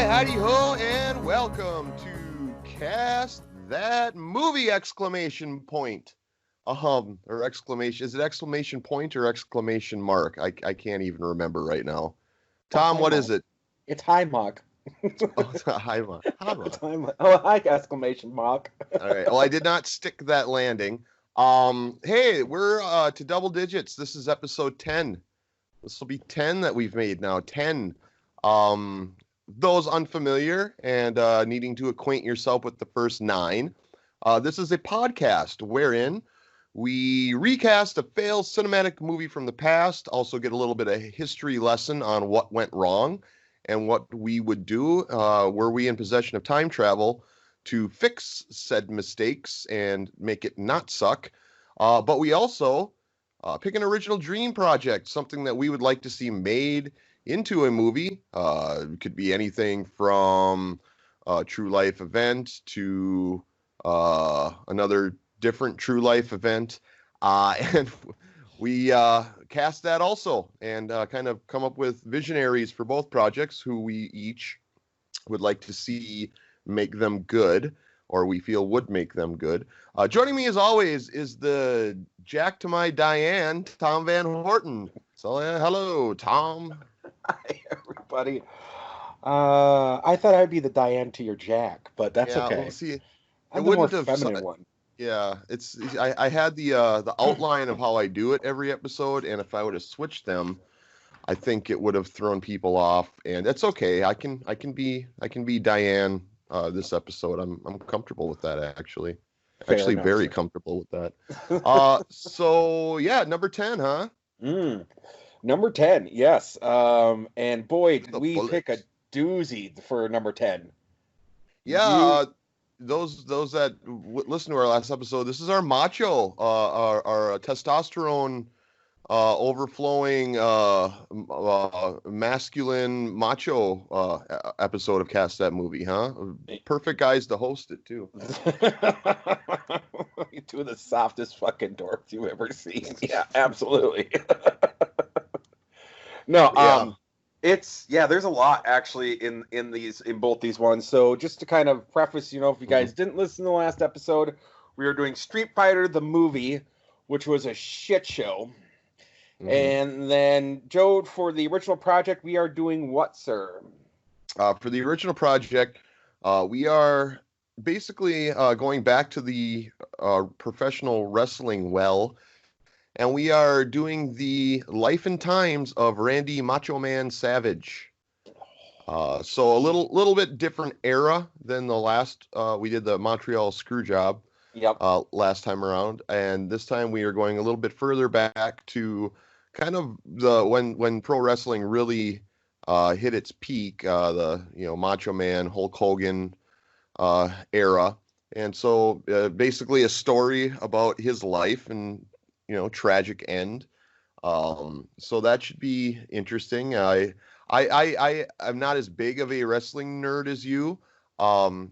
howdy ho, and welcome to Cast That Movie! Exclamation point. Or exclamation. Is it exclamation point or exclamation mark? I can't even remember right now. Tom, what is it? It's high mark. Oh, hi, mark. It's high mark. Oh, hi, exclamation mark. All right. Well, I did not stick that landing. Hey, we're to double digits. This is episode 10. This will be 10 that we've made now. 10. Those unfamiliar and needing to acquaint yourself with the first 9. This is a podcast wherein we recast a failed cinematic movie from the past, also get a little bit of history lesson on what went wrong and what we would do were we in possession of time travel to fix said mistakes and make it not suck. But we also pick an original dream project, something that we would like to see made into a movie. It could be anything from a true life event to another different true life event. And we cast that also and kind of come up with visionaries for both projects who we each would like to see make them good, or we feel would make them good. Joining me as always is the Jack to my Diane, Tom Van Horten. So hello, Tom. Hi, everybody. I thought I'd be the Diane to your Jack, but that's okay. We'll see. I'm the more feminine one. Yeah, I had the outline of how I do it every episode, and if I would have switched them, I think it would have thrown people off. And it's okay. I can be Diane this episode. I'm comfortable with that actually. Fair Actually, enough, very sir. comfortable with that. So yeah, number 10, huh? Number 10, yes. And boy, did we bullets. pick a doozy for number 10. Yeah, those that listen to our last episode, this is our macho, our testosterone overflowing masculine macho episode of Cast That Movie, huh? Perfect guys to host it too. You two of the softest fucking dorks you've ever seen. Yeah, absolutely. No, Yeah. there's a lot actually in both these ones. So just to kind of preface, if you guys didn't listen to the last episode, we were doing Street Fighter the movie, which was a shit show. And then Joad, for the original project, we are doing what, sir? For the original project, we are basically going back to the professional wrestling well, and we are doing the life and times of Randy Macho Man Savage. So a little bit different era than the last. We did the Montreal Screwjob last time around, and this time we are going a little bit further back to kind of the when pro wrestling really hit its peak, the Macho Man, Hulk Hogan era, and so basically a story about his life and tragic end. So that should be interesting. I'm not as big of a wrestling nerd as you. I'm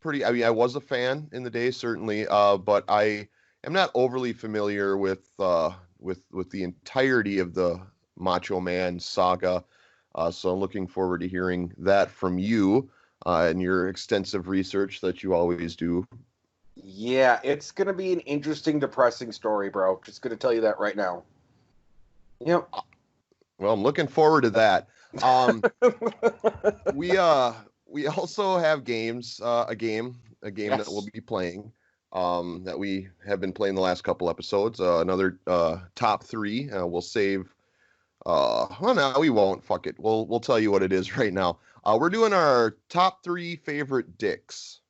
pretty. I mean, I was a fan in the day, certainly, but I am not overly familiar with the entirety of the Macho Man saga. So I'm looking forward to hearing that from you and your extensive research that you always do. Yeah, it's going to be an interesting, depressing story, bro. Just going to tell you that right now. Yep. Well, I'm looking forward to that. We also have games, a game Yes. that we'll be playing, that we have been playing the last couple episodes. Another top 3. We'll save. Well, no, we won't. Fuck it. We'll tell you what it is right now. We're doing our top 3 favorite dicks.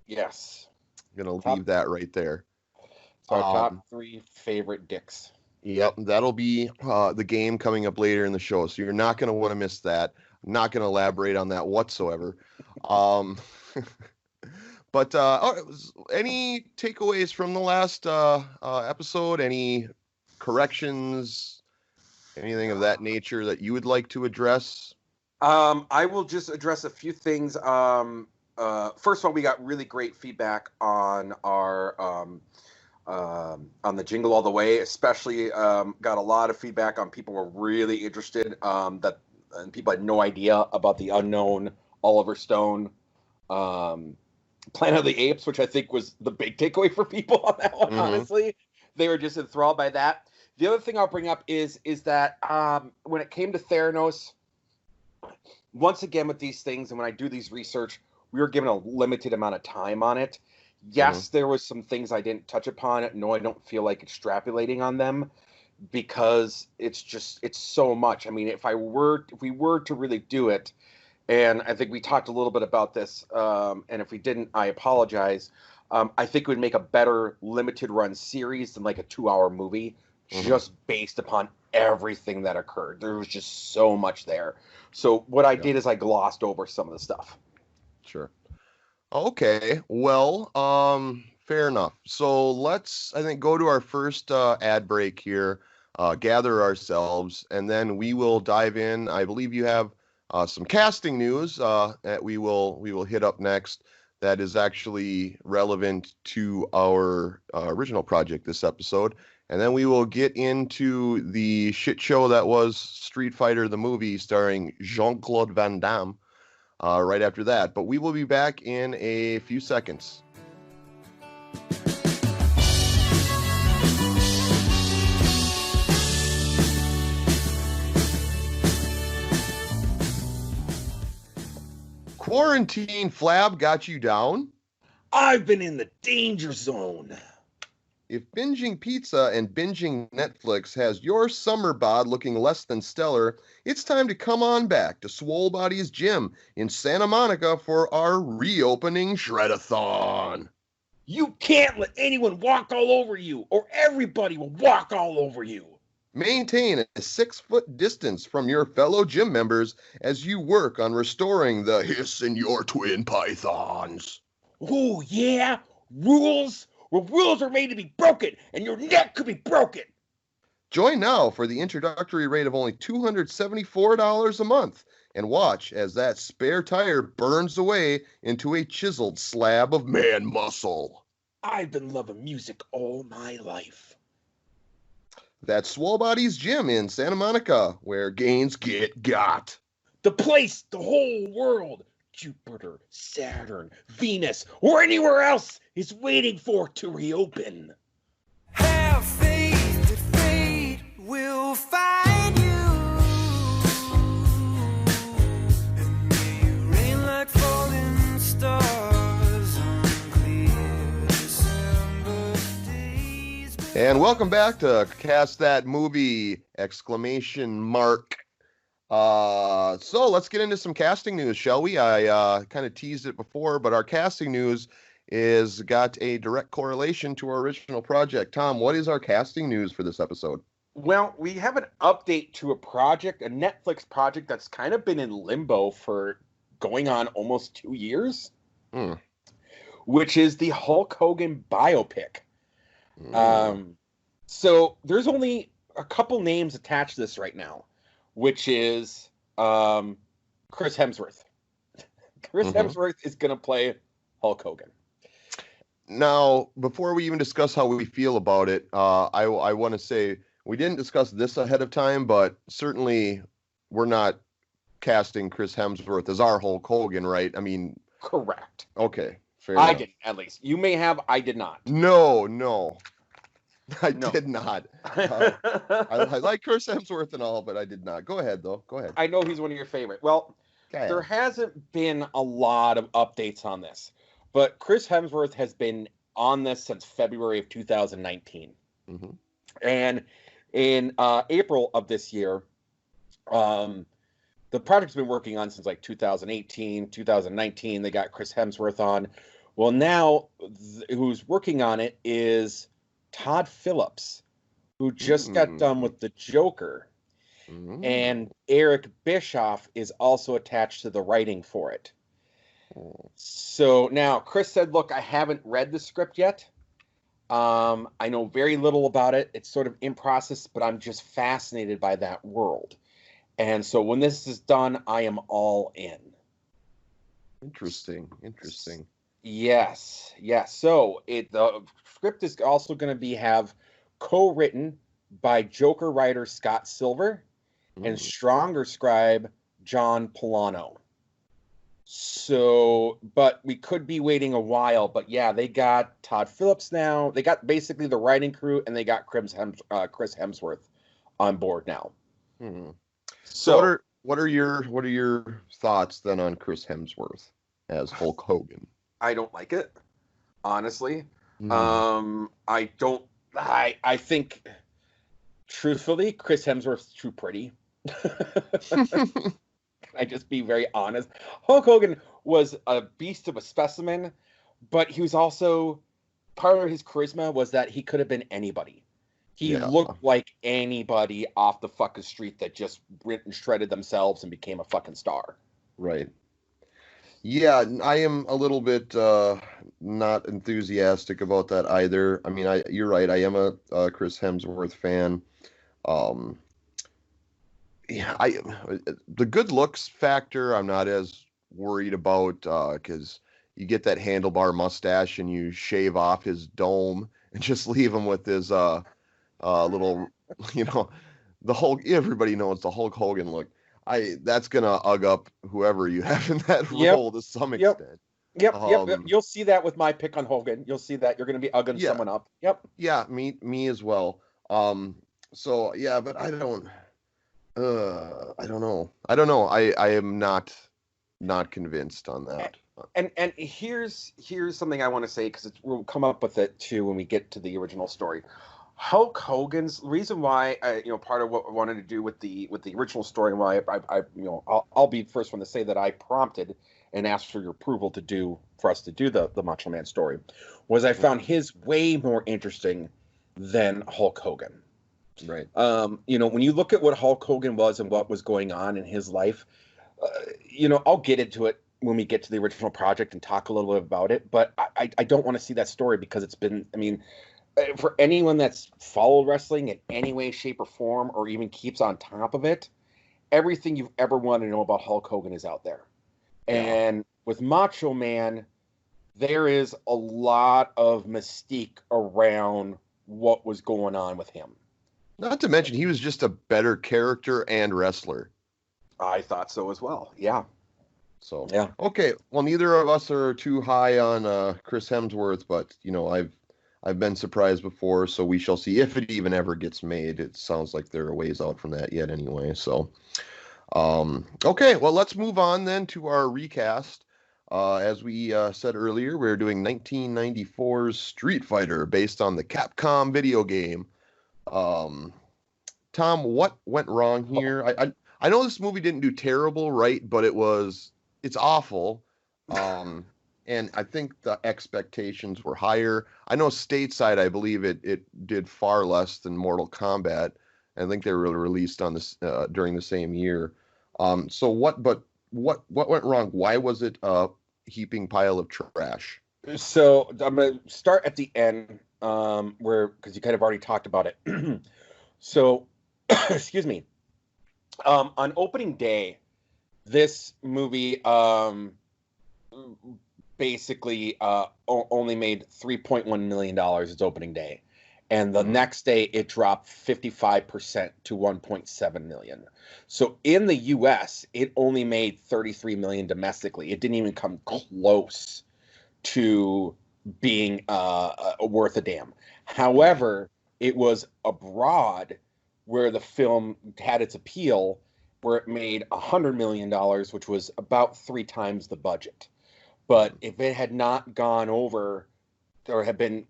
Yes. I'm gonna leave that right there. So top 3 favorite dicks. Yep, that'll be the game coming up later in the show. So you're not gonna want to miss that. I'm not gonna elaborate on that whatsoever. But any takeaways from the last episode? Any corrections? Anything of that nature that you would like to address? I will just address a few things. First of all, we got really great feedback on our on the Jingle All the Way, especially got a lot of feedback on people were really interested that and people had no idea about the unknown Oliver Stone. Planet of the Apes, which I think was the big takeaway for people on that one, honestly. They were just enthralled by that. The other thing I'll bring up is that when it came to Theranos, once again with these things, and when I do these research, we were given a limited amount of time on it. Yes, there was some things I didn't touch upon. No, I don't feel like extrapolating on them because it's so much. I mean, if we were to really do it, and I think we talked a little bit about this, and if we didn't, I apologize. I think it would make a better limited run series than like a 2-hour movie, just based upon everything that occurred. There was just so much there. So what I did is I glossed over some of the stuff. Sure. Okay. Well, fair enough. So let's, I think, go to our first ad break here, gather ourselves, and then we will dive in. I believe you have some casting news that we will hit up next that is actually relevant to our original project this episode. And then we will get into the shit show that was Street Fighter the movie starring Jean-Claude Van Damme right after that. But we will be back in a few seconds. Quarantine flab got you down? I've been in the danger zone. If binging pizza and binging Netflix has your summer bod looking less than stellar, it's time to come on back to Swole Body's Gym in Santa Monica for our reopening Shredathon. You can't let anyone walk all over you, or everybody will walk all over you. Maintain a 6-foot distance from your fellow gym members as you work on restoring the hiss in your twin pythons. Oh, yeah? Rules? Well, rules are made to be broken, and your neck could be broken. Join now for the introductory rate of only $274 a month and watch as that spare tire burns away into a chiseled slab of man muscle. I've been loving music all my life. That's Swole Body's Gym in Santa Monica, where gains get got. The place, the whole world, Jupiter, Saturn, Venus, or anywhere else is waiting for to reopen. Have faith that fate will find you, and may you rain like falling stars on clear December days. And welcome back to Cast That Movie! So let's get into some casting news, shall we? I kind of teased it before, but our casting news is got a direct correlation to our original project. Tom, what is our casting news for this episode? Well, we have an update to a project, a Netflix project that's kind of been in limbo for going on almost 2 years, which is the Hulk Hogan biopic. So there's only a couple names attached to this right now, which is Chris Hemsworth. Chris Hemsworth is going to play Hulk Hogan. Now, before we even discuss how we feel about it, I want to say we didn't discuss this ahead of time, but certainly we're not casting Chris Hemsworth as our Hulk Hogan, right? I mean... Correct. Okay, fair I enough. didn't, at least. You may have, I did not. No. I did not. I like Chris Hemsworth and all, but I did not. Go ahead, though. Go ahead. I know he's one of your favorite. Well, there hasn't been a lot of updates on this, but Chris Hemsworth has been on this since February of 2019. And in April of this year, the project's been working on since like 2018, 2019. They got Chris Hemsworth on. Well, now who's working on it is Todd Phillips, who just got done with The Joker. And Eric Bischoff is also attached to the writing for it. So now Chris said, look, I haven't read the script yet. I know very little about it. It's sort of in process, but I'm just fascinated by that world. And so when this is done, I am all in. Interesting. Yes. So the script is also going to have co-written by Joker writer Scott Silver and Stronger scribe John Polano. So, but we could be waiting a while. But yeah, they got Todd Phillips now. They got basically the writing crew, and they got Chris Hemsworth on board now. Hmm. So, what are your thoughts then on Chris Hemsworth as Hulk Hogan? I don't like it, honestly. Mm. I think, truthfully, Chris Hemsworth's too pretty. Can I just be very honest? Hulk Hogan was a beast of a specimen, but he was also, part of his charisma was that he could have been anybody. He Yeah. looked like anybody off the fucking street that just went and shredded themselves and became a fucking star. Right. Yeah, I am a little bit not enthusiastic about that either. I mean, you're right. I am a Chris Hemsworth fan. Um, yeah, the good looks factor I'm not as worried about because you get that handlebar mustache and you shave off his dome and just leave him with his little, you know, the Hulk. Everybody knows the Hulk Hogan look. That's gonna ug up whoever you have in that role to some extent. Yep. You'll see that with my pick on Hogan. You'll see that you're going to be ugging someone up. Yep. Yeah, me as well. So yeah, but I don't know. I am not convinced on that. And here's something I want to say, because we'll come up with it too when we get to the original story. Hulk Hogan's reason why part of what I wanted to do with the original story, and why I'll be the first one to say that I prompted and asked for your approval for us to do the Macho Man story, was I found his way more interesting than Hulk Hogan. Right. When you look at what Hulk Hogan was and what was going on in his life, I'll get into it when we get to the original project and talk a little bit about it. But I don't want to see that story, because it's been, for anyone that's followed wrestling in any way, shape, or form, or even keeps on top of it, everything you've ever wanted to know about Hulk Hogan is out there. Yeah. And with Macho Man, there is a lot of mystique around what was going on with him. Not to mention, he was just a better character and wrestler. I thought so as well. Yeah. So yeah. Okay. Well, neither of us are too high on Chris Hemsworth, but I've been surprised before, so we shall see if it even ever gets made. It sounds like they're a ways out from that yet anyway. So, okay, well, let's move on then to our recast. As we said earlier, we're doing 1994's Street Fighter based on the Capcom video game. Tom, what went wrong here? I know this movie didn't do terrible, right? But it's awful. And I think the expectations were higher. I know stateside, I believe it did far less than Mortal Kombat. I think they were released on this during the same year. So what went wrong? Why was it a heaping pile of trash? So I'm gonna start at the end, because you kind of already talked about it. So, excuse me. On opening day, this movie basically only made $3.1 million its opening day, and the next day it dropped 55% to 1.7 million. So in the US, it only made 33 million domestically. It didn't even come close to being worth a damn. However, it was abroad where the film had its appeal, where it made $100 million, which was about 3 times the budget. But if it had not gone over, or had been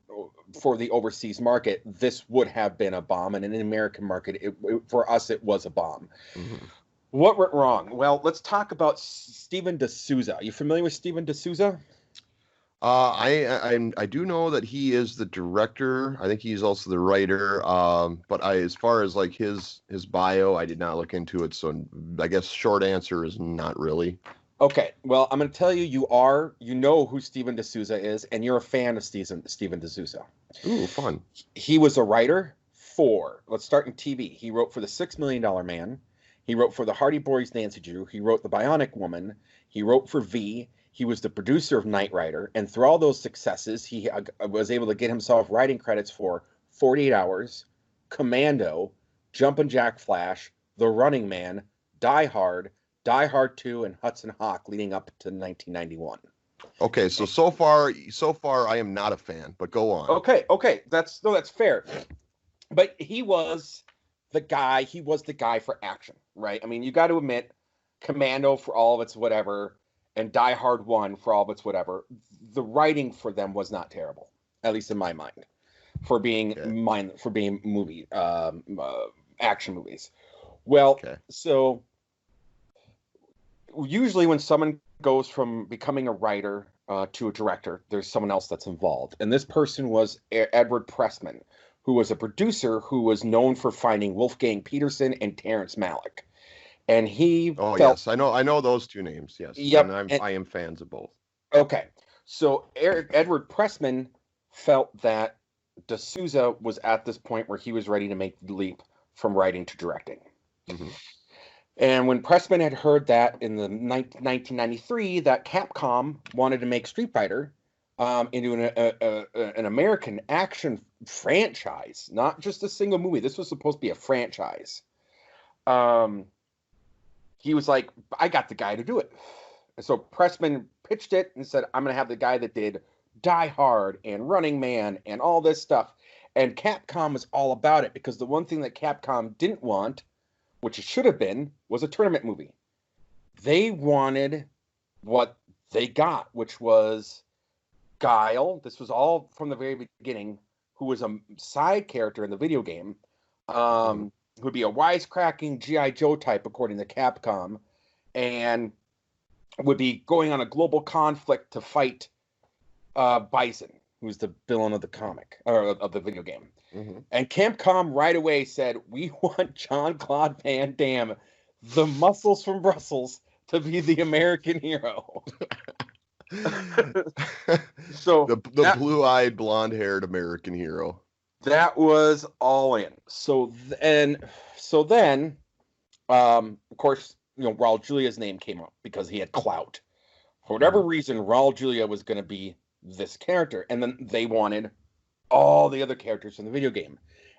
for the overseas market, this would have been a bomb. And in the American market, for us, it was a bomb. Mm-hmm. What went wrong? Well, let's talk about Steven D'Souza. Are you familiar with Steven D'Souza? I do know that he is the director. I think he's also the writer. But as far as like his bio, I did not look into it. So I guess short answer is not really. Okay, well, I'm going to tell you, you know who Steven D'Souza is, and you're a fan of Steven D'Souza. Ooh, fun. He was a writer let's start in TV. He wrote for The $6 Million Man. He wrote for The Hardy Boys, Nancy Drew. He wrote The Bionic Woman. He wrote for V. He was the producer of Knight Rider. And through all those successes, he was able to get himself writing credits for 48 Hours, Commando, Jumpin' Jack Flash, The Running Man, Die Hard, Die Hard 2, and Hudson Hawk leading up to 1991. Okay, so far I am not a fan, but go on. Okay, that's fair. But he was the guy for action, right? I mean, you got to admit, Commando for all of its whatever, and Die Hard 1 for all of its whatever, the writing for them was not terrible, at least in my mind, for being movie action movies. Well, so usually when someone goes from becoming a writer to a director, there's someone else that's involved. And this person was Edward Pressman, who was a producer who was known for finding Wolfgang Peterson and Terrence Malick. And he yes, I know those two names, yes. Yep. And I am fans of both. Okay. So Edward Pressman felt that D'Souza was at this point where he was ready to make the leap from writing to directing. Mm-hmm. And when Pressman had heard that in the 1993 that Capcom wanted to make Street Fighter into an American action franchise, not just a single movie. This was supposed to be a franchise. He was like, I got the guy to do it. And so Pressman pitched it and said, I'm going to have the guy that did Die Hard and Running Man and all this stuff. And Capcom was all about it because the one thing that Capcom didn't want, which it should have been, was a tournament movie. They wanted what they got, which was Guile. This was all from the very beginning, who was a side character in the video game, who'd be a wisecracking G.I. Joe type, according to Capcom, and would be going on a global conflict to fight Bison, who's the villain of the comic, or of the video game. Mm-hmm. And Capcom right away said, we want Jean-Claude Van Damme, the muscles from Brussels, to be the American hero. So the blue-eyed, blonde-haired American hero. That was all in. So then, of course, Raul Julia's name came up because he had clout. For whatever reason, Raul Julia was going to be this character, and then they wanted all the other characters from the video game.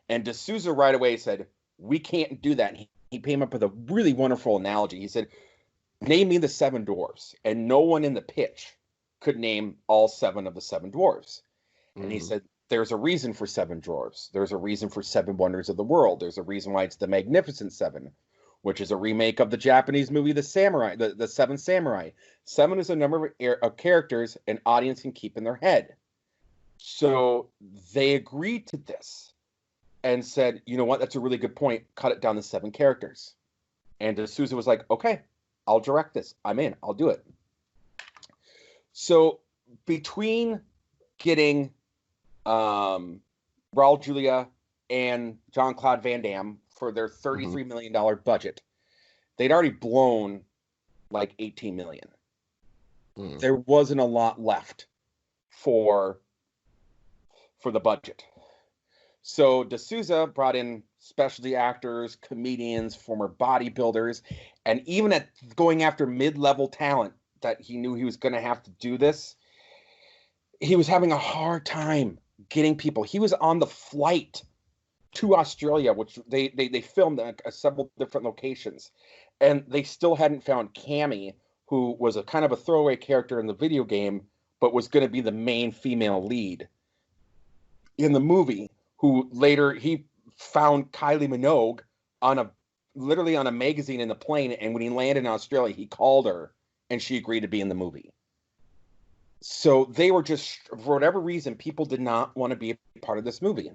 And D'Souza right away said, we can't do that. And he came up with a really wonderful analogy. He said, name me the 7 dwarves. And no one in the pitch could name all 7 of the 7 dwarves. And he said, there's a reason for 7 dwarves. There's a reason for 7 wonders of the world. There's a reason why it's the Magnificent 7, which is a remake of the Japanese movie, The Samurai, the 7 Samurai. 7 is a number of characters an audience can keep in their head. So they agreed to this and said, you know what, that's a really good point. Cut it down to 7 characters. And D'Souza was like, okay, I'll direct this. I'm in. I'll do it. So between getting Raul Julia and Jean-Claude Van Damme for their $33 million budget, they'd already blown like $18 million. There wasn't a lot left for the budget. So D'Souza brought in specialty actors, comedians, former bodybuilders, and even at going after mid-level talent that he knew he was going to have to do this, he was having a hard time getting people. He was on the flight to Australia, which they filmed at several different locations, and they still hadn't found Cammy, who was a kind of a throwaway character in the video game, but was going to be the main female lead in the movie, who later he found Kylie Minogue literally on a magazine in the plane, and when he landed in Australia, he called her, and she agreed to be in the movie. So they were just, for whatever reason, people did not want to be a part of this movie.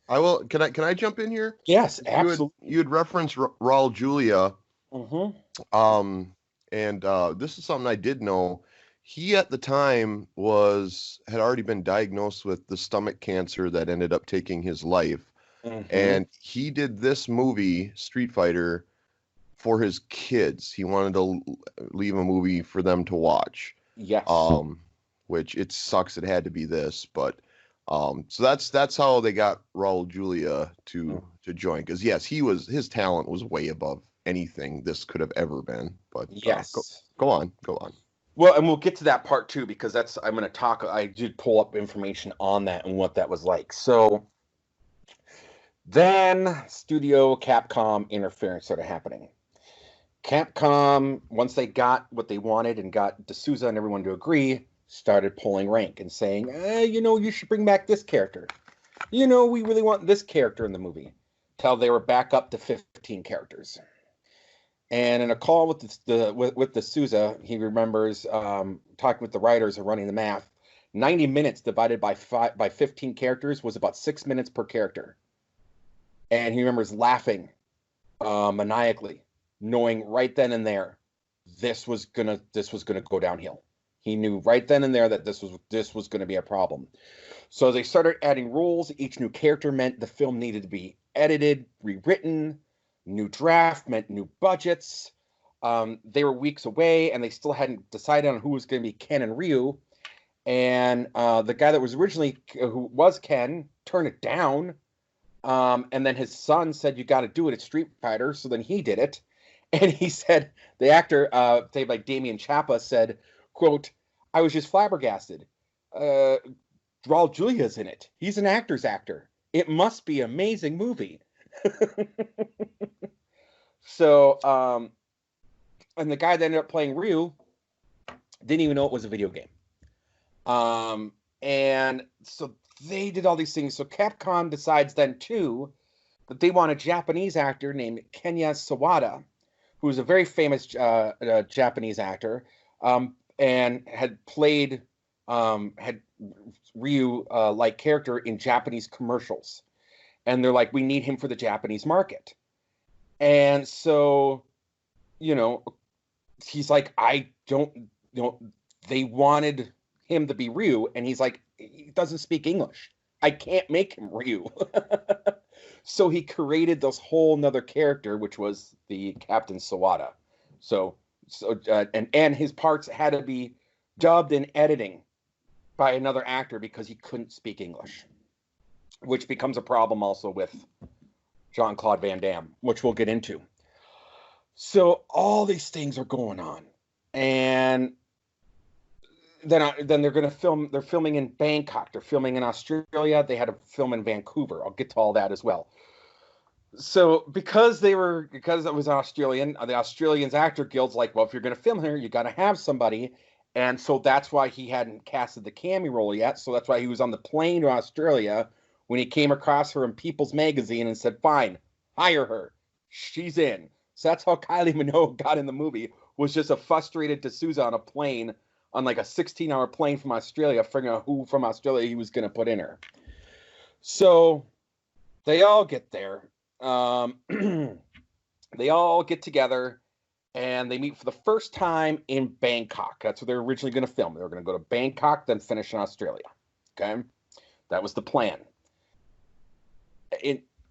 I will. Can I jump in here? Yes, absolutely. You had referenced Raul Julia. And this is something I did know. He at the time had already been diagnosed with the stomach cancer that ended up taking his life. And he did this movie, Street Fighter, for his kids. He wanted to leave a movie for them to watch. Yes. Which it sucks it had to be this, but so that's how they got Raul Julia to join, because yes, his talent was way above anything this could have ever been. But yes, go on. Well, and we'll get to that part too, because I'm going to talk. I did pull up information on that and what that was like. So then Studio Capcom interference started happening, Capcom, once they got what they wanted and got D'Souza and everyone to agree, started pulling rank and saying, you should bring back this character. We really want this character in the movie. Till they were back up to 15 characters. And in a call with D'Souza, he remembers talking with the writers and running the math. 90 minutes divided by 15 characters was about 6 minutes per character. And he remembers laughing maniacally, knowing right then and there this was gonna go downhill. He knew right then and there that this was gonna be a problem. So they started adding rules. Each new character meant the film needed to be edited, rewritten. New draft meant new budgets. They were weeks away, and they still hadn't decided on who was going to be Ken and Ryu. And the guy that was originally who was Ken turned it down. And then his son said, "You got to do it at Street Fighter." So then he did it. And he said, the actor, played by Damian Chapa, said, quote, "I was just flabbergasted. Raul Julia's in it. He's an actor's actor. It must be an amazing movie." So, and the guy that ended up playing Ryu didn't even know it was a video game. And so they did all these things. So Capcom decides then, too, that they want a Japanese actor named Kenya Sawada, who is a very famous Japanese actor, and had played had Ryu-like character in Japanese commercials. And they're like, we need him for the Japanese market. And so, he's like, they wanted him to be Ryu. And he's like, he doesn't speak English. I can't make him Ryu. So he created this whole nother character, which was the Captain Sawada. And his parts had to be dubbed and editing by another actor because he couldn't speak English, which becomes a problem also with Jean-Claude Van Damme, which we'll get into. So all these things are going on. And then they're going to film. They're filming in Bangkok. They're filming in Australia. They had to film in Vancouver. I'll get to all that as well. So because it was Australian, the Australians Actor Guild's like, well, if you're going to film here, you got to have somebody. And so that's why he hadn't casted the Cammy role yet. So that's why he was on the plane to Australia when he came across her in People's Magazine and said, fine, hire her. She's in. So that's how Kylie Minogue got in the movie, was just a frustrated D'Souza on a plane, on like a 16-hour plane from Australia, figuring out who from Australia he was going to put in her. So they all get there. They all get together, and they meet for the first time in Bangkok. That's where they're originally going to film. They were going to go to Bangkok, then finish in Australia. Okay? That was the plan.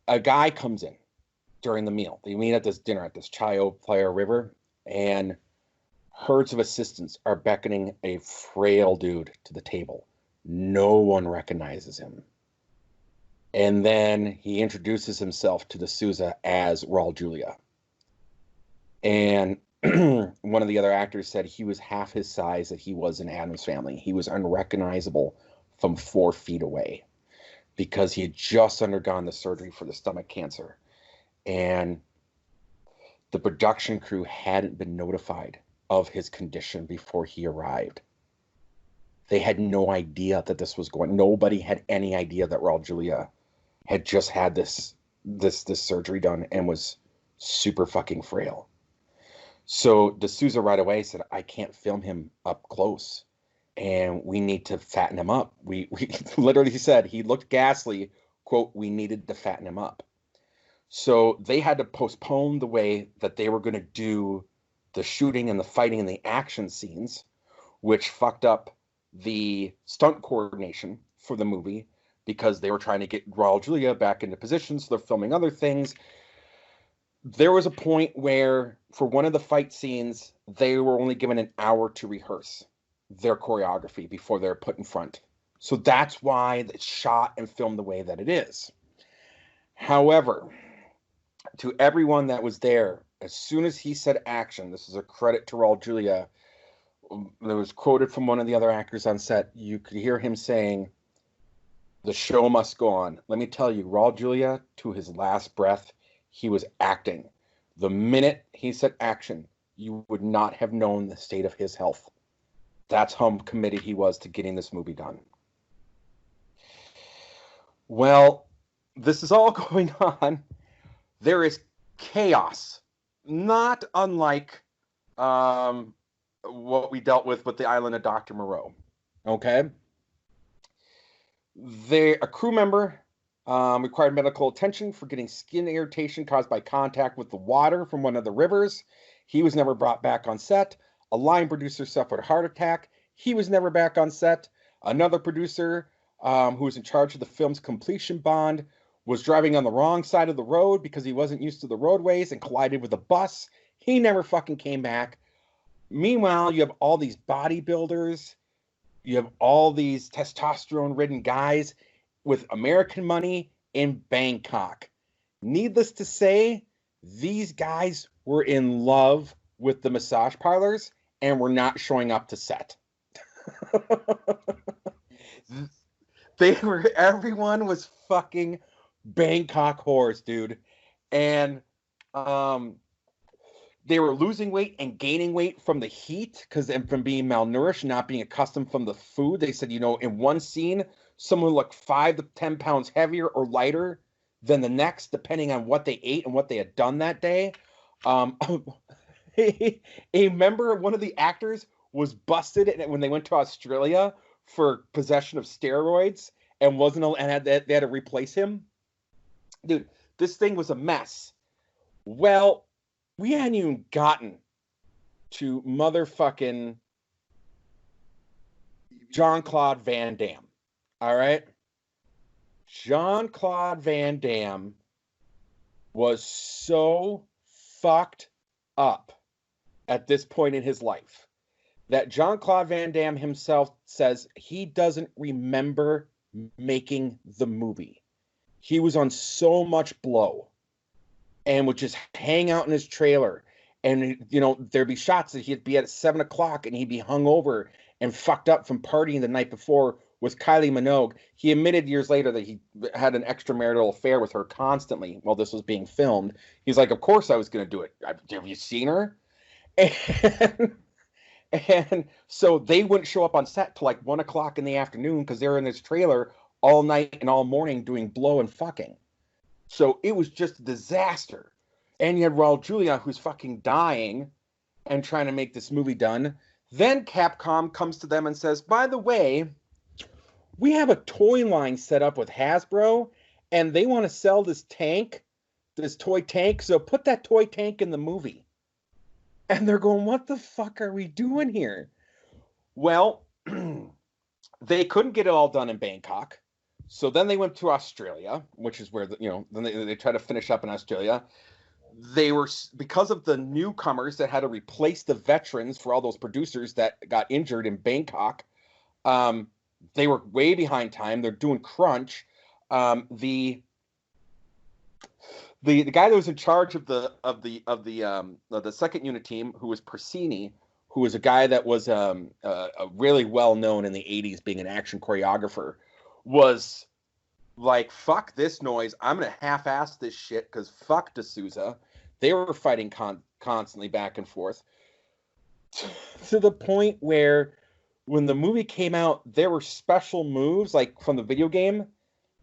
A guy comes in during the meal. They meet at this dinner at this Chayo Playa River, and herds of assistants are beckoning a frail dude to the table. No one recognizes him. And then he introduces himself to D'Souza as Raul Julia. And one of the other actors said he was half his size that he was in Addams Family. He was unrecognizable from 4 feet away because he had just undergone the surgery for the stomach cancer. And the production crew hadn't been notified of his condition before he arrived. They had no idea that this was going. Nobody had any idea that Raul Julia had just had this surgery done and was super fucking frail. So D'Souza right away said, I can't film him up close, and we need to fatten him up. We literally said, he looked ghastly, quote, we needed to fatten him up. So they had to postpone the way that they were going to do the shooting and the fighting and the action scenes, which fucked up the stunt coordination for the movie because they were trying to get Raul Julia back into position, so they're filming other things. There was a point where, for one of the fight scenes, they were only given an hour to rehearse their choreography before they're put in front. So that's why it's shot and filmed the way that it is. However, to everyone that was there, as soon as he said action, this is a credit to Raul Julia, that was quoted from one of the other actors on set, you could hear him saying, the show must go on. Let me tell you, Raul Julia, to his last breath, he was acting. The minute he said action, you would not have known the state of his health. That's how committed he was to getting this movie done. Well, this is all going on. There is chaos, not unlike what we dealt with the island of Dr. Moreau. Okay? A crew member required medical attention for getting skin irritation caused by contact with the water from one of the rivers. He was never brought back on set. A line producer suffered a heart attack. He was never back on set. Another producer who was in charge of the film's completion bond was driving on the wrong side of the road because he wasn't used to the roadways and collided with a bus. He never fucking came back. Meanwhile, you have all these bodybuilders. You have all these testosterone-ridden guys with American money in Bangkok. Needless to say, these guys were in love with the massage parlors and were not showing up to set. Everyone was fucking Bangkok whores, dude. And they were losing weight and gaining weight from the heat and from being malnourished, not being accustomed from the food. They said, in one scene, someone looked 5 to 10 pounds heavier or lighter than the next, depending on what they ate and what they had done that day. A member, one of the actors, was busted when they went to Australia for possession of steroids and they had to replace him. Dude, this thing was a mess. Well, we hadn't even gotten to motherfucking Jean-Claude Van Damme. All right? Jean-Claude Van Damme was so fucked up at this point in his life that Jean-Claude Van Damme himself says he doesn't remember making the movie. He was on so much blow and would just hang out in his trailer. And, there'd be shots that he'd be at 7 o'clock and he'd be hungover and fucked up from partying the night before with Kylie Minogue. He admitted years later that he had an extramarital affair with her constantly while this was being filmed. He's like, of course I was going to do it. Have you seen her? And so they wouldn't show up on set till like 1 o'clock in the afternoon because they're in this trailer all night and all morning doing blow and fucking. So it was just a disaster. And you had Raul Julia, who's fucking dying and trying to make this movie done. Then Capcom comes to them and says, by the way, we have a toy line set up with Hasbro, and they want to sell this toy tank, so put that toy tank in the movie. And they're going, what the fuck are we doing here? Well, they couldn't get it all done in Bangkok. So then they went to Australia, which is where, then they tried to finish up in Australia. They were, because of the newcomers that had to replace the veterans for all those producers that got injured in Bangkok, they were way behind time. They're doing crunch. The guy that was in charge of the second unit team, who was Persini, who was a guy that was a really well known in the 80s being an action choreographer, was like, fuck this noise. I'm going to half-ass this shit because fuck D'Souza. They were fighting constantly back and forth to the point where when the movie came out, there were special moves like from the video game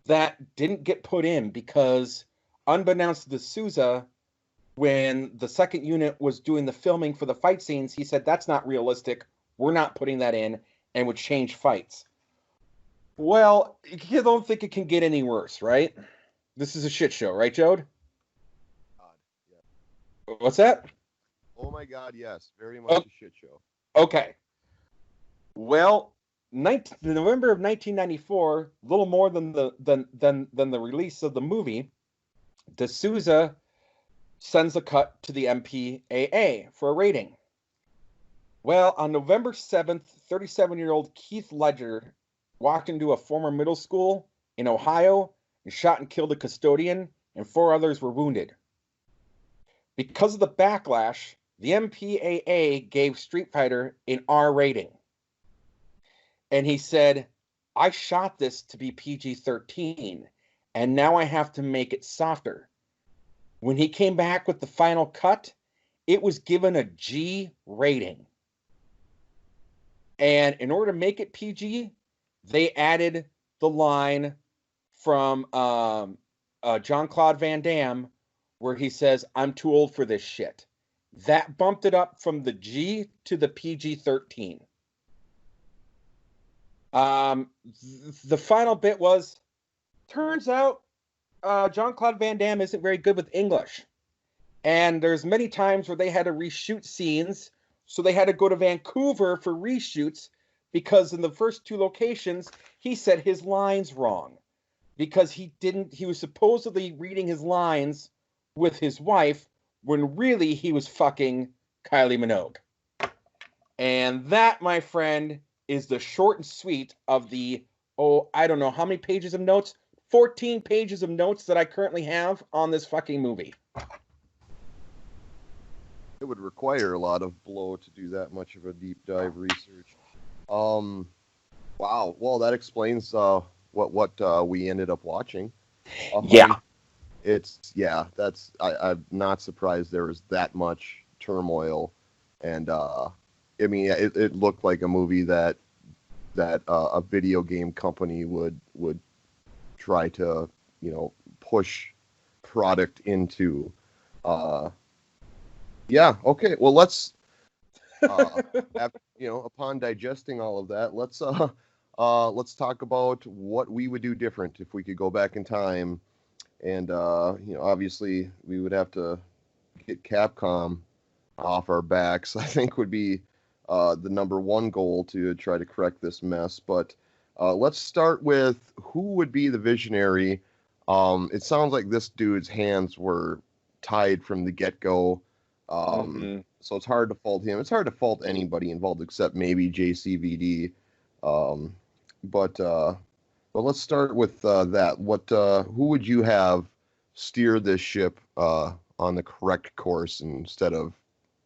that didn't get put in because unbeknownst to D'Souza, when the second unit was doing the filming for the fight scenes, he said, that's not realistic. We're not putting that in, and would change fights. Well, you don't think it can get any worse, right? This is a shit show, right, Joad? Yeah. What's that? Oh my God, yes. Very much a shit show. Okay. Well, November of 1994, a little more than the release of the movie, D'Souza sends a cut to the MPAA for a rating. Well, on November 7th, 37-year-old Keith Ledger walked into a former middle school in Ohio and shot and killed a custodian, and 4 others were wounded. Because of the backlash, the MPAA gave Street Fighter an R rating. And he said, I shot this to be PG-13, and now I have to make it softer. When he came back with the final cut, it was given a G rating. And in order to make it PG, they added the line from Jean-Claude Van Damme where he says, "I'm too old for this shit." That bumped it up from the G to the PG-13. The final bit was, turns out Jean-Claude Van Damme isn't very good with English. And there's many times where they had to reshoot scenes, so they had to go to Vancouver for reshoots because in the first two locations, he said his lines wrong. Because he was supposedly reading his lines with his wife when really he was fucking Kylie Minogue. And that, my friend, is the short and sweet of the, I don't know how many pages of notes, 14 pages of notes that I currently have on this fucking movie. It would require a lot of blow to do that much of a deep dive research. Wow. Well, that explains what we ended up watching. Yeah. I'm not surprised there was that much turmoil, and I mean, it looked like a movie that a video game company would try to, push product into. Yeah. Okay. Well, let's. Upon digesting all of that, let's talk about what we would do different if we could go back in time. And, obviously we would have to get Capcom off our backs, I think would be the number one goal to try to correct this mess. But let's start with who would be the visionary. It sounds like this dude's hands were tied from the get-go. So it's hard to fault him. It's hard to fault anybody involved except maybe JCVD. But let's start with that. Who would you have steer this ship on the correct course instead of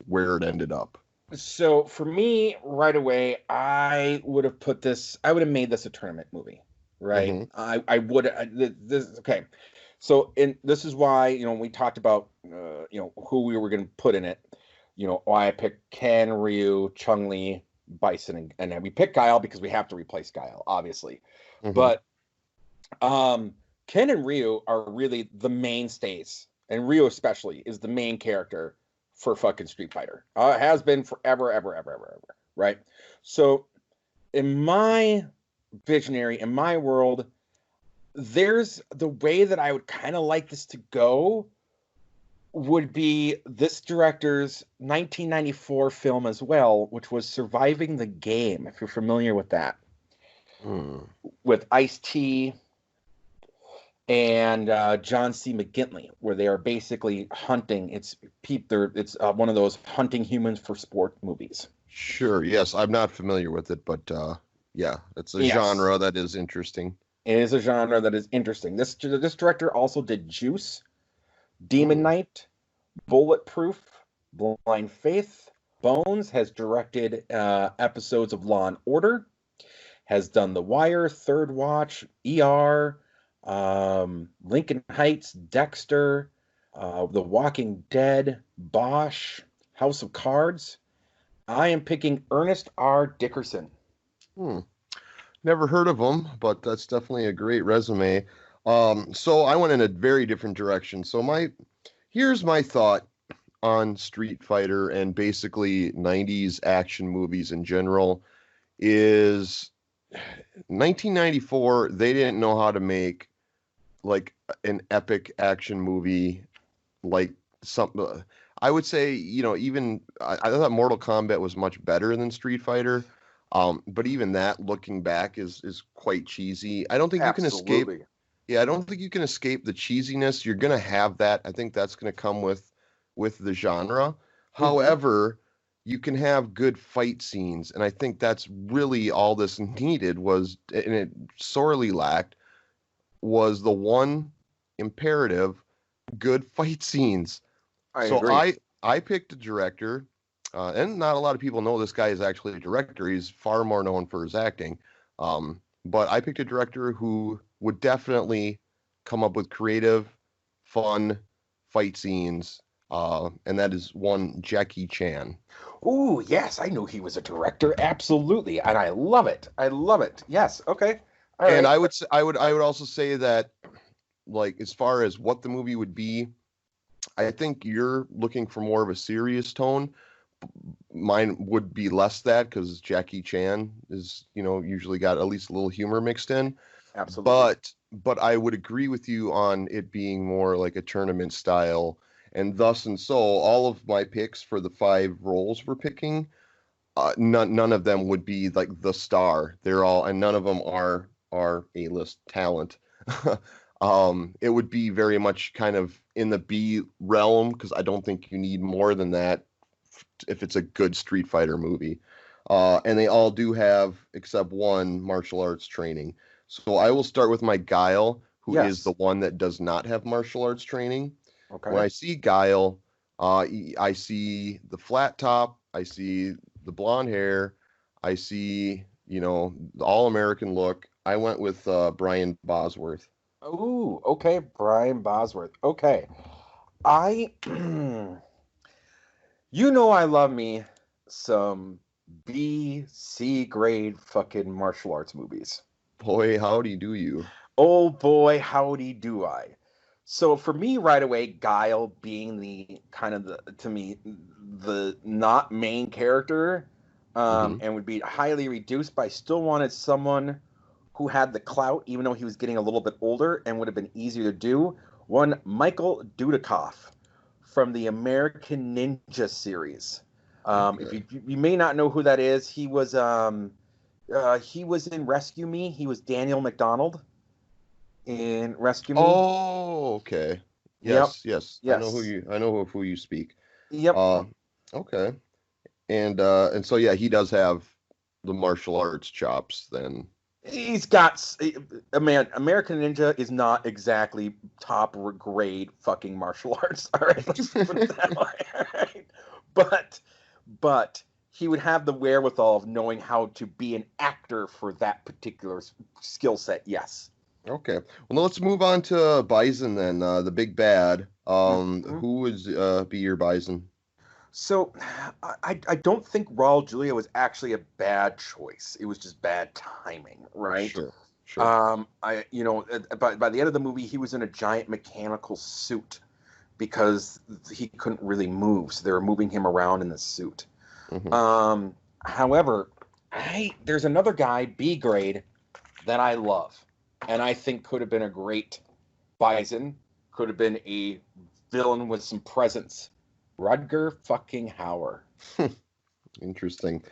where it ended up? So for me, right away, I would have made this a tournament movie, right? Mm-hmm. I would. Okay. So this is why we talked about who we were going to put in it. Why I picked Ken, Ryu, Chun-Li, Bison, and then we picked Guile because we have to replace Guile, obviously. Mm-hmm. But Ken and Ryu are really the mainstays, and Ryu especially is the main character for fucking Street Fighter. Has been forever, ever, ever, ever, ever, right? So in my visionary, in my world, there's the way that I would kind of like this to go would be this director's 1994 film as well, which was Surviving the Game, if you're familiar with that. With Ice-T and John C. McGinley, where they are basically hunting. It's one of those hunting humans for sport movies. Sure. Yes, I'm not familiar with it, but yeah, it's a genre that is interesting. It is a genre that is interesting. This director also did Juice, Demon Knight, Bulletproof, Blind Faith, Bones. Has directed episodes of Law and Order. Has done The Wire, Third Watch, ER, Lincoln Heights, Dexter, The Walking Dead, Bosch, House of Cards. I am picking Ernest R. Dickerson. Never heard of him, but that's definitely a great resume. So I went in a very different direction. So here's my thought on Street Fighter and basically 90s action movies in general is 1994, they didn't know how to make like an epic action movie like something. I would say, even I thought Mortal Kombat was much better than Street Fighter. But even that, looking back, is quite cheesy. I don't think you can escape. Yeah, I don't think you can escape the cheesiness. You're gonna have that. I think that's gonna come with the genre. Mm-hmm. However, you can have good fight scenes, and I think that's really all this needed was, and it sorely lacked, was the one imperative: good fight scenes. I agree. I picked a director. And not a lot of people know this guy is actually a director. He's far more known for his acting. But I picked a director who would definitely come up with creative, fun fight scenes, and that is one Jackie Chan. Ooh, yes, I knew he was a director. Absolutely, and I love it. I love it. Yes. Okay. All And right. I would also say that, like, as far as what the movie would be, I think you're looking for more of a serious tone. Mine would be less that, because Jackie Chan is, usually got at least a little humor mixed in. Absolutely. But I would agree with you on it being more like a tournament style, and thus and so all of my picks for the 5 roles we're picking, none of them would be like the star. They're all, and none of them are A-list talent. It would be very much kind of in the B realm, because I don't think you need more than that if it's a good Street Fighter movie. And they all do have, except one, martial arts training. So I will start with my Guile, who is Yes. the one that does not have martial arts training. When Okay. I see Guile, I see the flat top, I see the blonde hair, I see, the all-American look. I went with Brian Bosworth. Ooh. Okay. Brian Bosworth. Okay. I. I love me some B, C grade fucking martial arts movies. Boy, howdy do you. Oh boy, howdy do I. So for me, right away, Guile being the kind of to me, the not main character, Hmm. and would be highly reduced, but I still wanted someone who had the clout, even though he was getting a little bit older and would have been easier to do. One, Michael Dudikoff from the American Ninja series. If Okay. you may not know who that is, he was in Rescue Me. He was Daniel McDonald in Rescue Me. Oh, okay. Yep. Yes. Yes. I know of who you speak. Yep. Uh, okay. And so yeah, he does have the martial arts chops then. He's got a man. American Ninja is not exactly top grade fucking martial arts. All right, let's put it that way. All right, but he would have the wherewithal of knowing how to be an actor for that particular skill set. Yes. Okay. Well, let's move on to Bison then, the big bad. Mhm. Who would be your Bison? So, I don't think Raul Julia was actually a bad choice. It was just bad timing, right? Sure. Sure. By the end of the movie, he was in a giant mechanical suit because he couldn't really move, so they were moving him around in the suit. Hmm. However, there's another guy, B grade, that I love, and I think could have been a great Bison, could have been a villain with some presence. Rudger fucking Hauer. Interesting.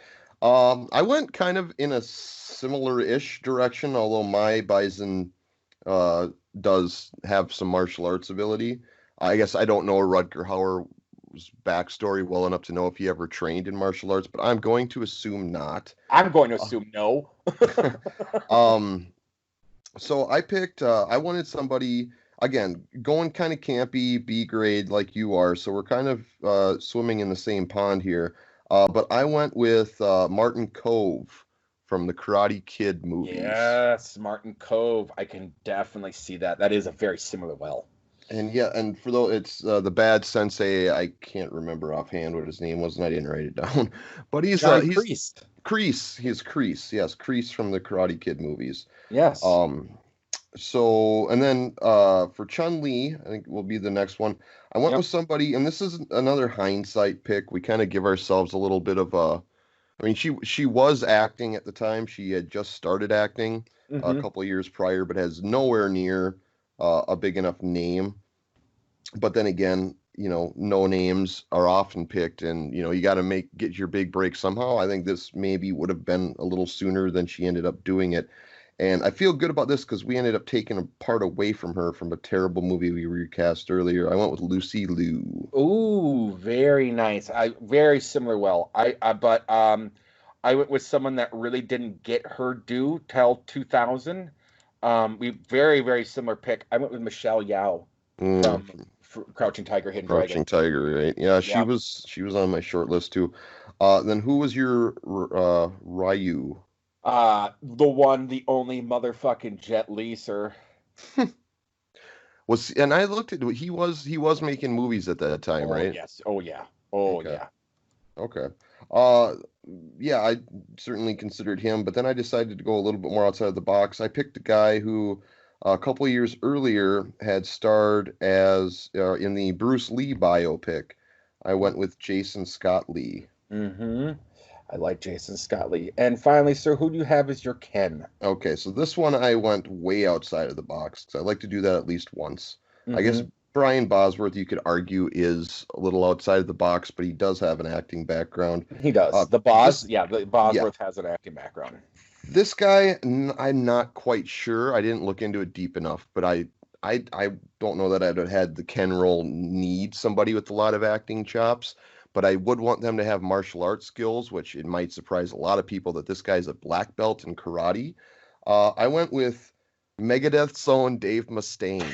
I went kind of in a similar-ish direction, although my Bison uh, does have some martial arts ability. I guess I don't know Rutger Hauer's backstory well enough to know if he ever trained in martial arts, but I'm going to assume not. I'm going to Uh, assume no. um, so I wanted somebody, again, going kind of campy, B grade like you are, so we're kind of swimming in the same pond here. But I went with Martin Cove from the Karate Kid movies. Yes, Martin Cove. I can definitely see that. That is a very similar well. And yeah, and for though it's the bad sensei, I can't remember offhand what his name was, and I didn't write it down. But John he's Priest. Kreese. He's Kreese. Yes, Kreese from the Karate Kid movies. Yes. Um, so and then for Chun-Li, I think will be the next one. I went Yep. with somebody, and this is another hindsight pick. We kind of give ourselves a little bit of a. I mean, she was acting at the time. She had just started acting a Mm-hmm. couple of years prior, but has nowhere near a big enough name. But then again, no names are often picked, and you got to get your big break somehow. I think this maybe would have been a little sooner than she ended up doing it. And I feel good about this because we ended up taking a part away from her from a terrible movie we recast earlier. I went with Lucy Liu. Ooh, very nice. I very similar. Well, but I went with someone that really didn't get her due till 2000. We very similar pick. I went with Michelle Yao Mm, from Crouching Tiger, Hidden Dragon. Crouching Tiger, right? Yeah, she Yeah. was on my short list too. Then who was your Ryu? The one, the only motherfucking Jet Li, sir. And I looked at he was making movies at that time, Oh right? yes. Oh yeah. Oh Okay. yeah. Okay. Uh, yeah, I certainly considered him, but then I decided to go a little bit more outside of the box. I picked a guy who a couple of years earlier had starred as in the Bruce Lee biopic. I went with Jason Scott Lee. Mm-hmm. I like Jason Scott Lee. And finally, sir, who do you have as your Ken? Okay, so this one I went way outside of the box because I like to do that at least once. I guess Mm-hmm. Brian Bosworth, you could argue, is a little outside of the box, but he does have an acting background. He does. Uh, The Boz, this, yeah, the yeah, Bosworth has an acting background. this guy, I'm not quite sure. I didn't look into it deep enough, but I don't know that I'd have had the Ken role need somebody with a lot of acting chops, but I would want them to have martial arts skills, which it might surprise a lot of people that this guy's a black belt in karate. I went with Megadeth's own Dave Mustaine.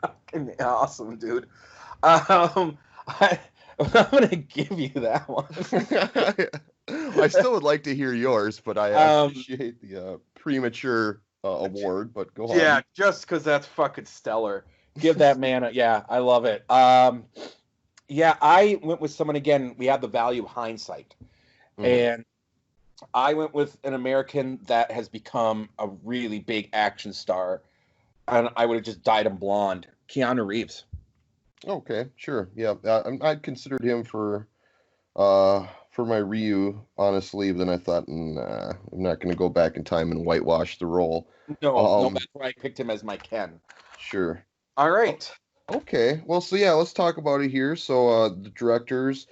Fucking awesome, dude. Um, I, I'm gonna give you that one. I still would like to hear yours, but I appreciate the premature award. But go Yeah, on. just because that's fucking stellar. Give that man a yeah, I love it. Yeah, I went with someone again. We have the value of hindsight, Mhm. and I went with an American that has become a really big action star, and I would have just dyed him blonde. Keanu Reeves. Okay, sure. Yeah, I'd considered him for my Ryu, honestly. But then I thought, nah, I'm not going to go back in time and whitewash the role. No, that's why I picked him as my Ken. Sure. All right. Okay. Well, so yeah, let's talk about it here. So, the directors,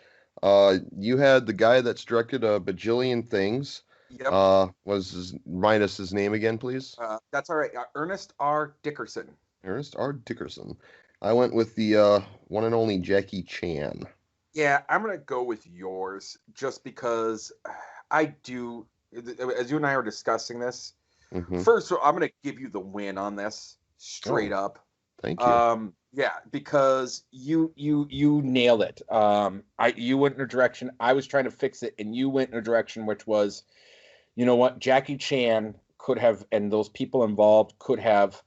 you had the guy that's directed a bajillion things. Yep. Remind us his name again, please. That's all right. Ernest R. Dickerson. Ernest R. Dickerson. I went with the one and only Jackie Chan. Yeah, I'm gonna go with yours just because I do. As you and I are discussing this, Hmm. first I'm gonna give you the win on this straight up. Thank you. Yeah, because you nailed it. You went in a direction I was trying to fix it, and you went in a direction which was, you know what, Jackie Chan could have, and those people involved could have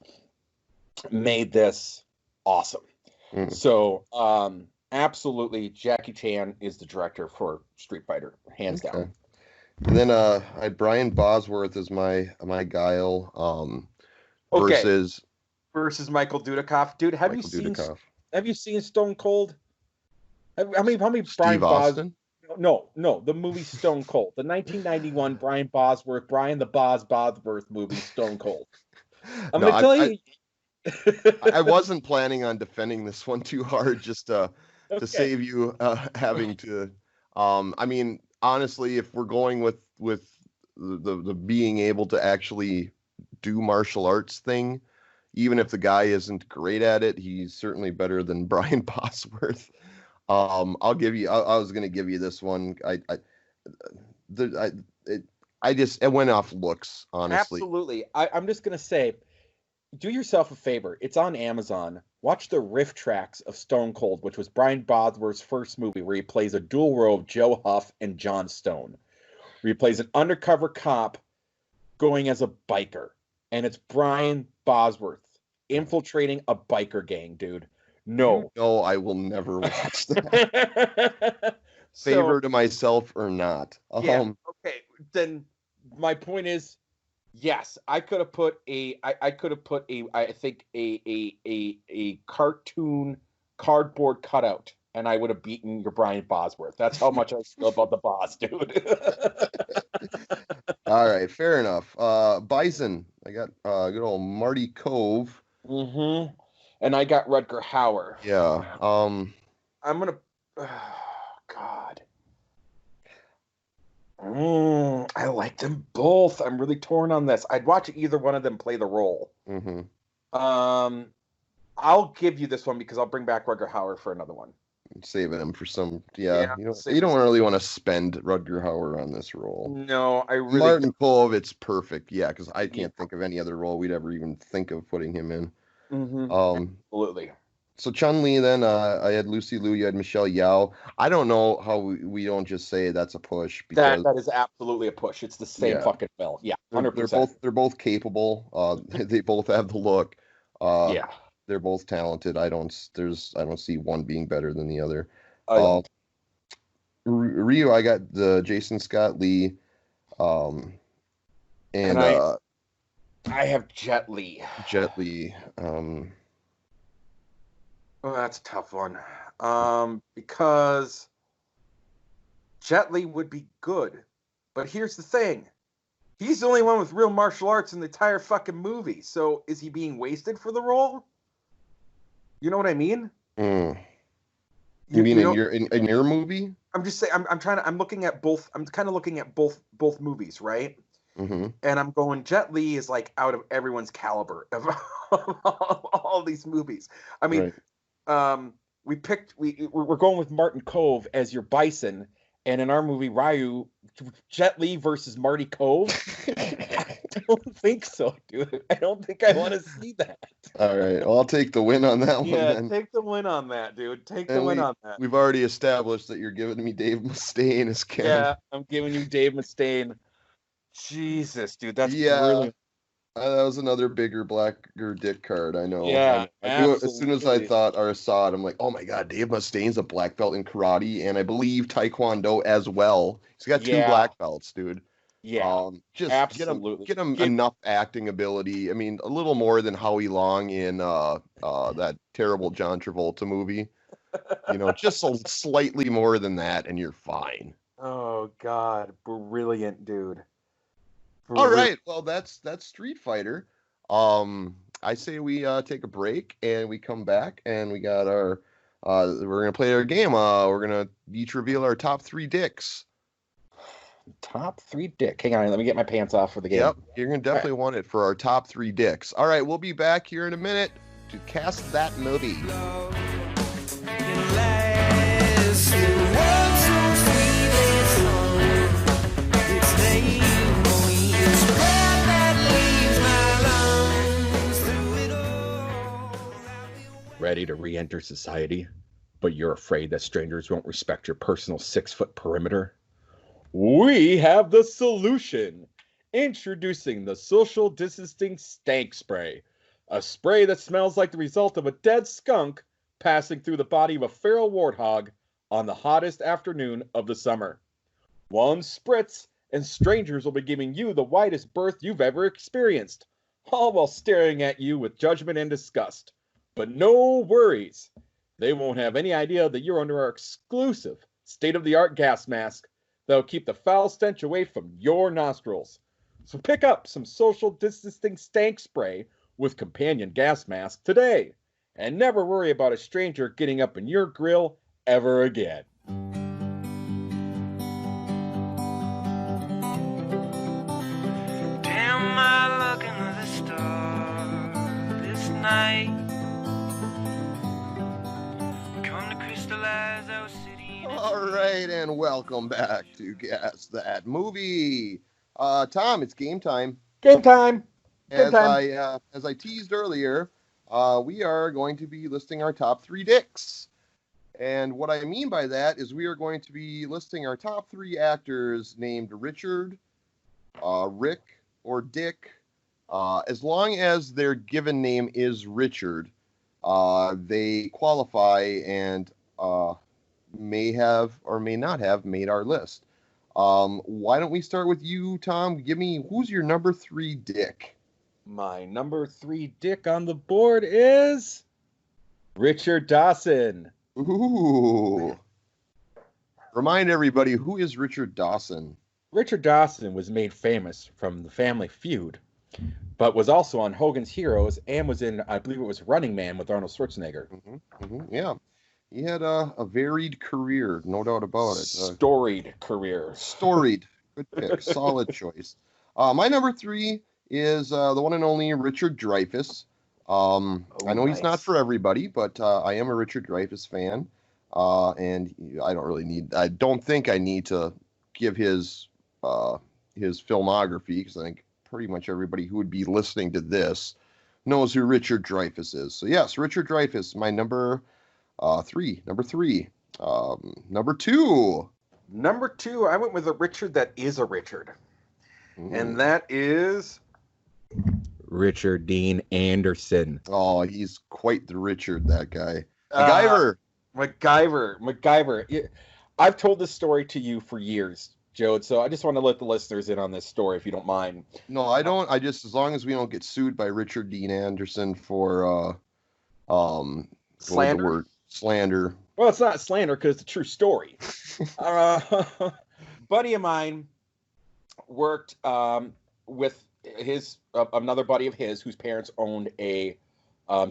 made this awesome. Mm. So, absolutely, Jackie Chan is the director for Street Fighter, hands Okay. down. And then I had Brian Bosworth as my Guile. Okay. Versus Michael Dudikoff, dude. Have Michael you Dudikoff. seen Stone Cold? How many Brian Steve Austin? No, the movie Stone Cold, the 1991 Brian the Bosworth movie Stone Cold. I'm No, gonna tell you. I wasn't planning on defending this one too hard, just to Okay. save you having to. I mean, honestly, if we're going with the being able to actually do martial arts thing, even if the guy isn't great at it, he's certainly better than Brian Bosworth. I'll give you. I was gonna give you this one. It went off looks, honestly. Absolutely. I'm just gonna say, do yourself a favor. It's on Amazon. Watch the riff tracks of Stone Cold, which was Brian Bosworth's first movie, where he plays a dual role of Joe Huff and John Stone, where he plays an undercover cop going as a biker, and it's Brian Bosworth infiltrating a biker gang, dude. No. No, I will never watch that. Favor to myself or not. Yeah. Okay. Then my point is, yes, I could have put I think a cartoon cardboard cutout, and I would have beaten your Brian Bosworth. That's how much I feel about the boss, dude. All right, fair enough. Bison, I got good old Marty Cove. Mm-hmm. And I got Rutger Hauer. Yeah. I'm gonna. God. I like them both. I'm really torn on this. I'd watch either one of them play the role. Mm-hmm. I'll give you this one because I'll bring back Rutger Hauer for another one. Saving him for some. Yeah, you don't really want to spend Rutger Hauer on this role. No, I really. Martin Cove, it's perfect. Yeah, because I can't think of any other role we'd ever even think of putting him in. Mm-hmm. Um, Absolutely. So Chun-Li, then I had Lucy Liu, you had Michelle Yeoh. I don't know how we don't just say that's a push because That is absolutely a push. It's the same Yeah. fucking bill. Yeah, they're 100%. they're both capable. They both have the look. Yeah, They're both talented. I don't see one being better than the other. I Uh, don't. Ryu, I got the Jason Scott Lee, um, and I have Jet Li. Jet Li. Oh, that's a tough one. Because Jet Li would be good, but here's the thing: he's the only one with real martial arts in the entire fucking movie. So is he being wasted for the role? You know what I mean? You mean know, in your movie? I'm just saying. I'm looking at both. I'm kind of looking at both movies, right? Mm-hmm. And I'm going. Jet Li is like out of everyone's caliber of all these movies. I mean, Right. we're going with Martin Kove as your Bison, and in our movie Ryu, Jet Li versus Marty Kove. I don't think so, dude. I don't think I want to see that. All right. Well, I'll take the win on that one Yeah, then. take the win on that, dude. Take the And win on that. we've already established that you're giving me Dave Mustaine as Ken. Yeah, I'm giving you Dave Mustaine. Jesus, dude, that's Yeah. brilliant. That was another blacker dick card. I know. Yeah, I knew it as soon as I absolutely. thought or saw it. I'm like, oh my god, Dave Mustaine's a black belt in karate and I believe taekwondo as well. He's got 2 Yeah. black belts, dude. Yeah, Just absolutely. get him enough acting ability. I mean, a little more than Howie Long in that terrible John Travolta movie. You know, just slightly more than that, and you're fine. Oh God, brilliant, dude. All right, well that's Street Fighter. I say we take a break and we come back and we got our we're gonna play our game. We're gonna each reveal our top 3 dicks. Top 3 dick. Hang on, let me get my pants off for the game. Yep, you're gonna definitely want it for our top 3 dicks. All right, we'll be back here in a minute to cast that movie. Ready to re-enter society, but you're afraid that strangers won't respect your personal 6-foot perimeter? We have the solution. Introducing the social distancing stank spray, a spray that smells like the result of a dead skunk passing through the body of a feral warthog on the hottest afternoon of the summer. One spritz, and strangers will be giving you the widest berth you've ever experienced, all while staring at you with judgment and disgust. But no worries. They won't have any idea that you're under our exclusive state-of-the-art gas mask that'll keep the foul stench away from your nostrils. So pick up some social distancing stank spray with companion gas mask today, and never worry about a stranger getting up in your grill ever again. Damn, I look into the stars this night. Come to crystallize our city. All right, and welcome back to Guess That Movie. Tom, it's game time. Game time. As I teased earlier, we are going to be listing our top 3 dicks. And what I mean by that is we are going to be listing our top 3 actors named Richard, Rick, or Dick. As long as their given name is Richard, they qualify and may have or may not have made our list. Why don't we start with you, Tom? Give me, who's your number 3 dick? My number 3 dick on the board is Richard Dawson. Ooh. Remind everybody, who is Richard Dawson? Richard Dawson was made famous from The Family Feud, but was also on Hogan's Heroes and was in, I believe it was Running Man with Arnold Schwarzenegger. Yeah. He had a varied career, no doubt about it. Storied career. Storied. Good pick. Solid choice. My number 3 is the one and only Richard Dreyfuss. I know he's not for everybody, but I am a Richard Dreyfuss fan. And I don't think I need to give his filmography, because I think pretty much everybody who would be listening to this knows who Richard Dreyfuss is. So yes, Richard Dreyfuss, my number three. Number three. Number two. Number two, I went with a Richard that is a Richard. And that is Richard Dean Anderson. Oh, he's quite the Richard, that guy. MacGyver. I've told this story to you for years, Joad, so I just want to let the listeners in on this story, if you don't mind. No, I don't. I just, as long as we don't get sued by Richard Dean Anderson for, slander? Slander. Well, it's not slander because it's a true story. Buddy of mine worked with another buddy of his whose parents owned a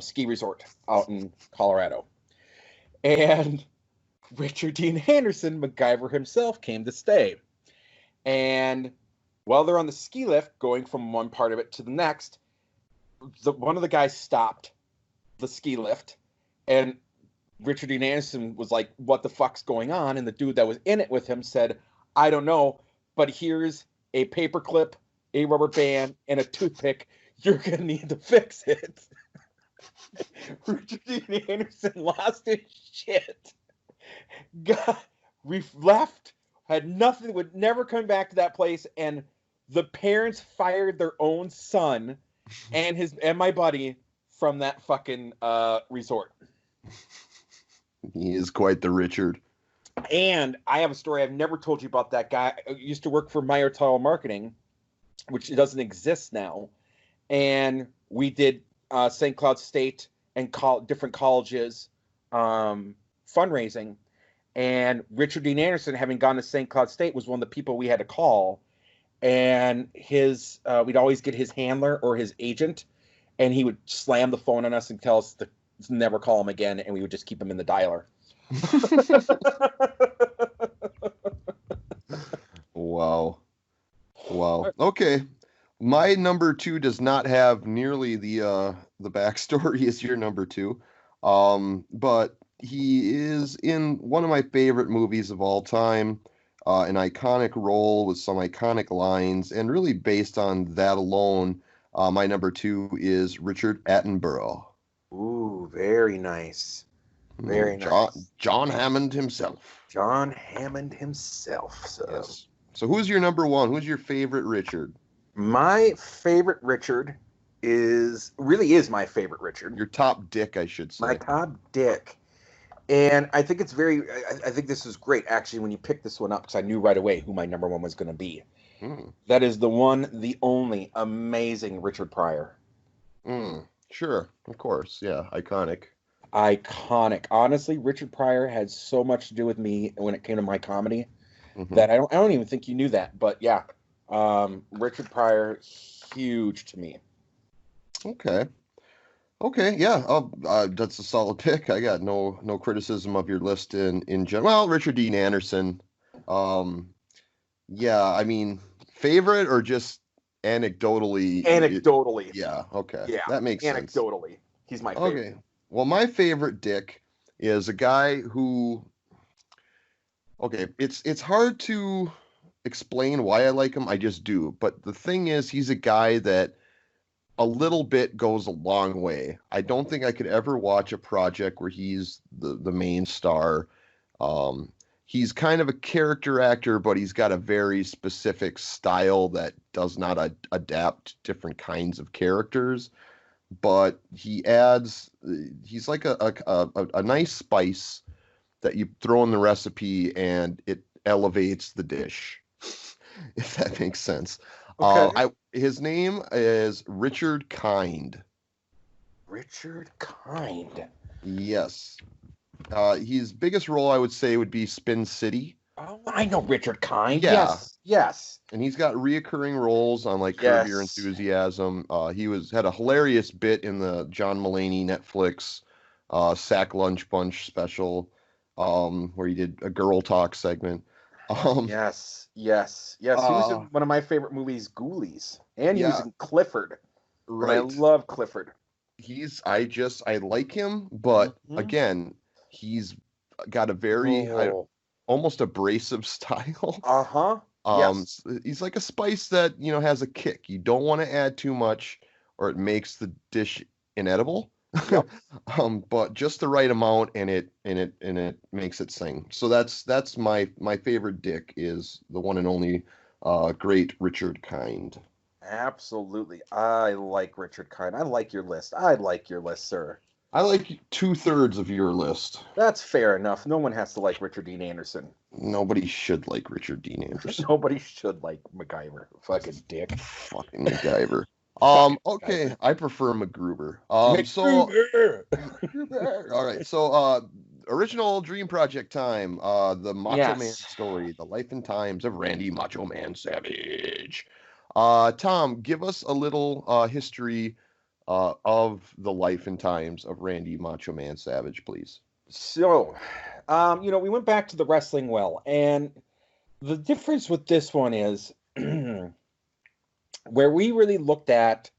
ski resort out in Colorado. And Richard Dean Anderson, MacGyver himself, came to stay. And while they're on the ski lift, going from one part of it to the next, one of the guys stopped the ski lift, and Richard Dean Anderson was like, "What the fuck's going on?" And the dude that was in it with him said, "I don't know, but here's a paperclip, a rubber band, and a toothpick. You're going to need to fix it." Richard Dean Anderson lost his shit. We left, had nothing, would never come back to that place, and the parents fired their own son and my buddy from that fucking resort. He is quite the Richard. And I have a story I've never told you about that guy. I used to work for Meyer Tile Marketing, which doesn't exist now. And we did St. Cloud State and different colleges fundraising. And Richard Dean Anderson, having gone to St. Cloud State, was one of the people we had to call. And we'd always get his handler or his agent, and he would slam the phone on us and tell us to never call him again, and we would just keep him in the dialer. Wow. Okay. My number two does not have nearly the backstory as your number two. But he is in one of my favorite movies of all time, an iconic role with some iconic lines, and really based on that alone, my number two is Richard Attenborough. Ooh, very nice. Very nice. John Hammond himself. John Hammond himself. So. Yes. So who's your number one? Who's your favorite Richard? My favorite Richard really is my favorite Richard. Your top dick, I should say. My top dick. And I think it's I think this is great, actually, when you pick this one up, because I knew right away who my number one was going to be. That is the one, the only amazing Richard Pryor. Sure, of course. Yeah, iconic. Honestly, Richard Pryor had so much to do with me when it came to my comedy that I don't even think you knew that. But yeah, Richard Pryor, huge to me. Okay, yeah, that's a solid pick. I got no criticism of your list in general. Well, Richard Dean Anderson. Yeah, I mean, favorite or just anecdotally? Anecdotally. Yeah, okay. Yeah, that makes sense. Anecdotally. He's my favorite. Okay. Well, my favorite dick is a guy who... Okay, it's hard to explain why I like him. I just do. But the thing is, he's a guy that a little bit goes a long way. I don't think I could ever watch a project where he's the main star. He's kind of a character actor, but he's got a very specific style that does not adapt to different kinds of characters. But he's like a nice spice that you throw in the recipe and it elevates the dish, if that makes sense. Okay. His name is Richard Kind. Richard Kind. Yes. His biggest role, I would say, would be Spin City. Oh, I know Richard Kind. Yeah. Yes. And he's got reoccurring roles on like Curb Your Enthusiasm. He had a hilarious bit in the John Mulaney Netflix Sack Lunch Bunch special, where he did a girl talk segment. Yes. He was in one of my favorite movies, Ghoulies, and he was in Clifford. Right. I love Clifford. I like him, but again, he's got a very almost abrasive style. Yes. He's like a spice that has a kick. You don't want to add too much, or it makes the dish inedible. Yep. But just the right amount, and it makes it sing. So that's my favorite Dick is the one and only great Richard Kind. Absolutely. I like Richard Kind. I like your list. I like your list, sir. I like 2/3 of your list. That's fair enough. No one has to like Richard Dean Anderson. Nobody should like Richard Dean Anderson. Nobody should like MacGyver. Fucking dick. Fucking MacGyver. Okay, MacGyver. I prefer MacGruber. MacGruber. All right, so original Dream Project time. The Macho Man story, the life and times of Randy Macho Man Savage. Tom, give us a little history of the life and times of Randy Macho Man Savage, please. So, we went back to the wrestling well, and the difference with this one is where we really looked at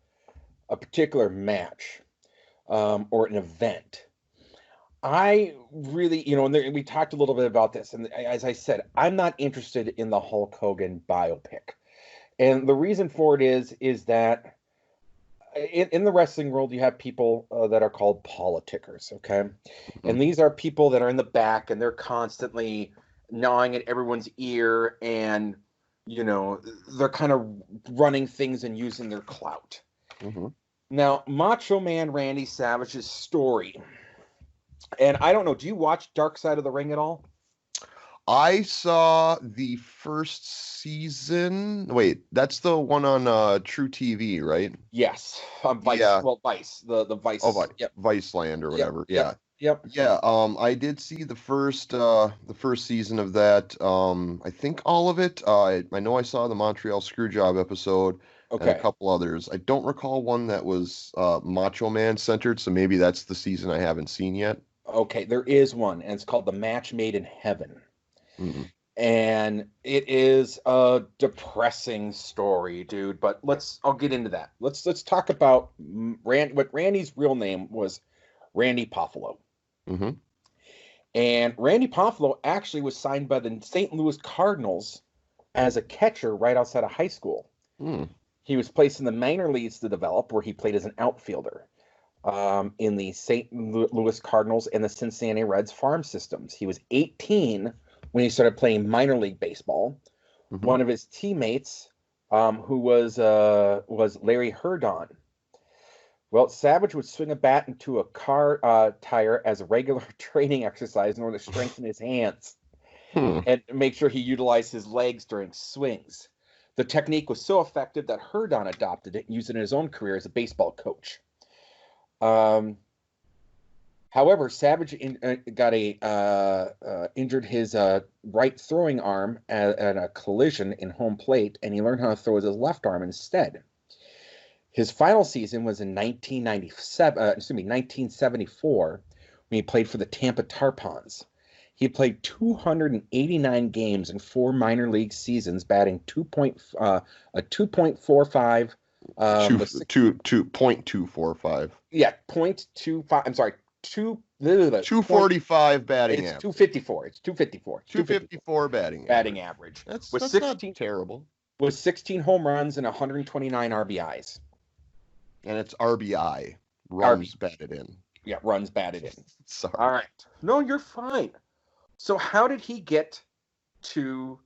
a particular match or an event. I really, and we talked a little bit about this, and as I said, I'm not interested in the Hulk Hogan biopic. And the reason for it is that in the wrestling world, you have people that are called politickers, okay? Mm-hmm. And these are people that are in the back, and they're constantly gnawing at everyone's ear, and, they're kind of running things and using their clout. Mm-hmm. Now, Macho Man Randy Savage's story, and I don't know, do you watch Dark Side of the Ring at all? I saw the first season. Wait, that's the one on True TV, right? Yes, Vice. Yeah. Well, Vice, the Vice. Oh, yep. Viceland or whatever. Yep. Yep. Yeah. I did see the first season of that. I think all of it. I know I saw the Montreal Screwjob episode. Okay. And a couple others. I don't recall one that was Macho Man centered, so maybe that's the season I haven't seen yet. Okay, there is one, and it's called The Match Made in Heaven. Mm-hmm. And it is a depressing story, dude. But I'll get into that. Let's talk about what Randy's real name was. Randy Poffalo. Mm-hmm. And Randy Poffalo actually was signed by the St. Louis Cardinals as a catcher right outside of high school. Mm. He was placed in the minor leagues to develop, where he played as an outfielder in the St. Louis Cardinals and the Cincinnati Reds farm systems. He was 18 when he started playing minor league baseball. Mm-hmm. One of his teammates, who was Larry Herdon. Well, Savage would swing a bat into a car tire as a regular training exercise in order to strengthen his hands and make sure he utilized his legs during swings. The technique was so effective that Herdon adopted it and used it in his own career as a baseball coach. However, Savage injured his right throwing arm at a collision in home plate, and he learned how to throw with his left arm instead. His final season was in 1974, when he played for the Tampa Tarpons. He played 289 games in 4 minor league seasons, batting 2.45. 2.245. Yeah, 0.25. I'm sorry, 245 batting it's average. 254. It's 254. 254 batting average. That's 16, not terrible. With 16 home runs and 129 RBIs. And it's RBI. Runs batted in. Yeah, runs batted in. Sorry. All right. No, you're fine. So how did he get to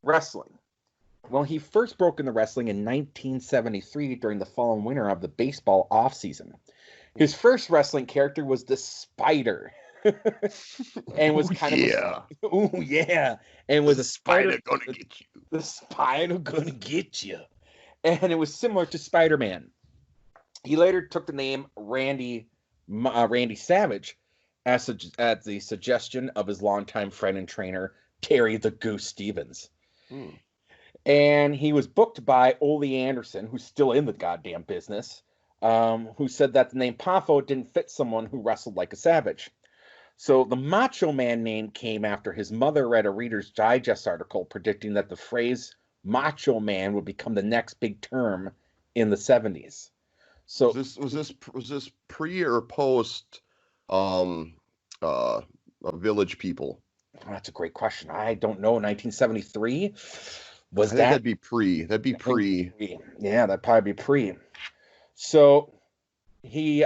wrestling? Well, he first broke into wrestling in 1973 during the fall and winter of the baseball offseason. His first wrestling character was the Spider. And was kind of and was a spider gonna get you. The spider gonna get you. And it was similar to Spider-Man. He later took the name Randy Savage at the suggestion of his longtime friend and trainer, Terry the Goose Stevens. And he was booked by Ole Anderson, who's still in the goddamn business, who said that the name Poffo didn't fit someone who wrestled like a savage. So the Macho Man name came after his mother read a Reader's Digest article predicting that the phrase Macho Man would become the next big term in the 70s. So was this pre or post Village People? Oh, that's a great question. I don't know. 1973 was that? That'd be pre. Yeah, that'd probably be pre. So he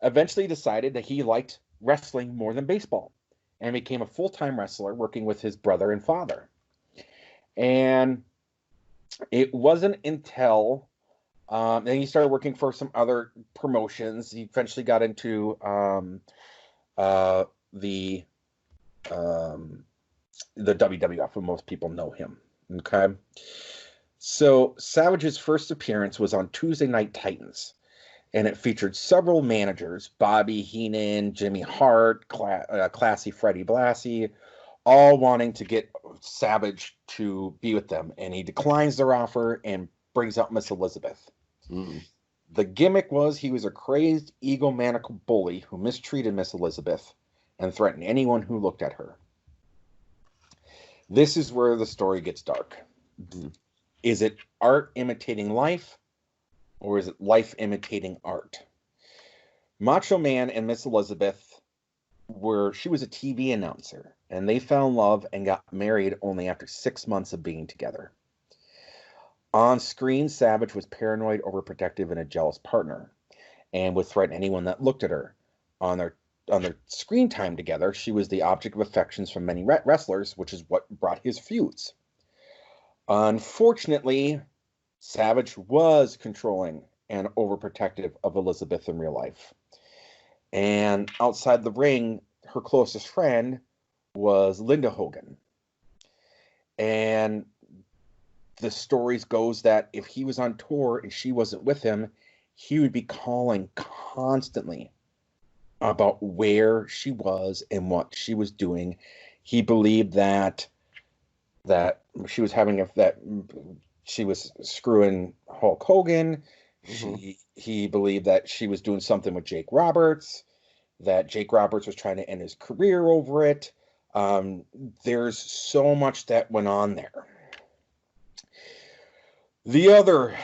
eventually decided that he liked wrestling more than baseball and became a full-time wrestler working with his brother and father. And it wasn't until then he started working for some other promotions. He eventually got into the WWF, and most people know him. Okay. So Savage's first appearance was on Tuesday Night Titans, and it featured several managers: Bobby Heenan, Jimmy Hart, Classy Freddie Blassie, all wanting to get Savage to be with them, and he declines their offer and brings up Miss Elizabeth. Mm. The gimmick was he was a crazed, egomaniacal bully who mistreated Miss Elizabeth and threatened anyone who looked at her. This is where the story gets dark. Mhm. Is it art imitating life, or is it life imitating art? Macho Man and Miss Elizabeth she was a TV announcer, and they fell in love and got married only after 6 months of being together. On screen, Savage was paranoid, overprotective, and a jealous partner, and would threaten anyone that looked at her. On their screen time together, she was the object of affections from many wrestlers, which is what brought his feuds. Unfortunately, Savage was controlling and overprotective of Elizabeth in real life. And outside the ring, her closest friend was Linda Hogan. And the stories goes that if he was on tour and she wasn't with him, he would be calling constantly about where she was and what she was doing. He believed that she was she was screwing Hulk Hogan. Mhm. He believed that she was doing something with Jake Roberts, that Jake Roberts was trying to end his career over it. There's so much that went on there. The other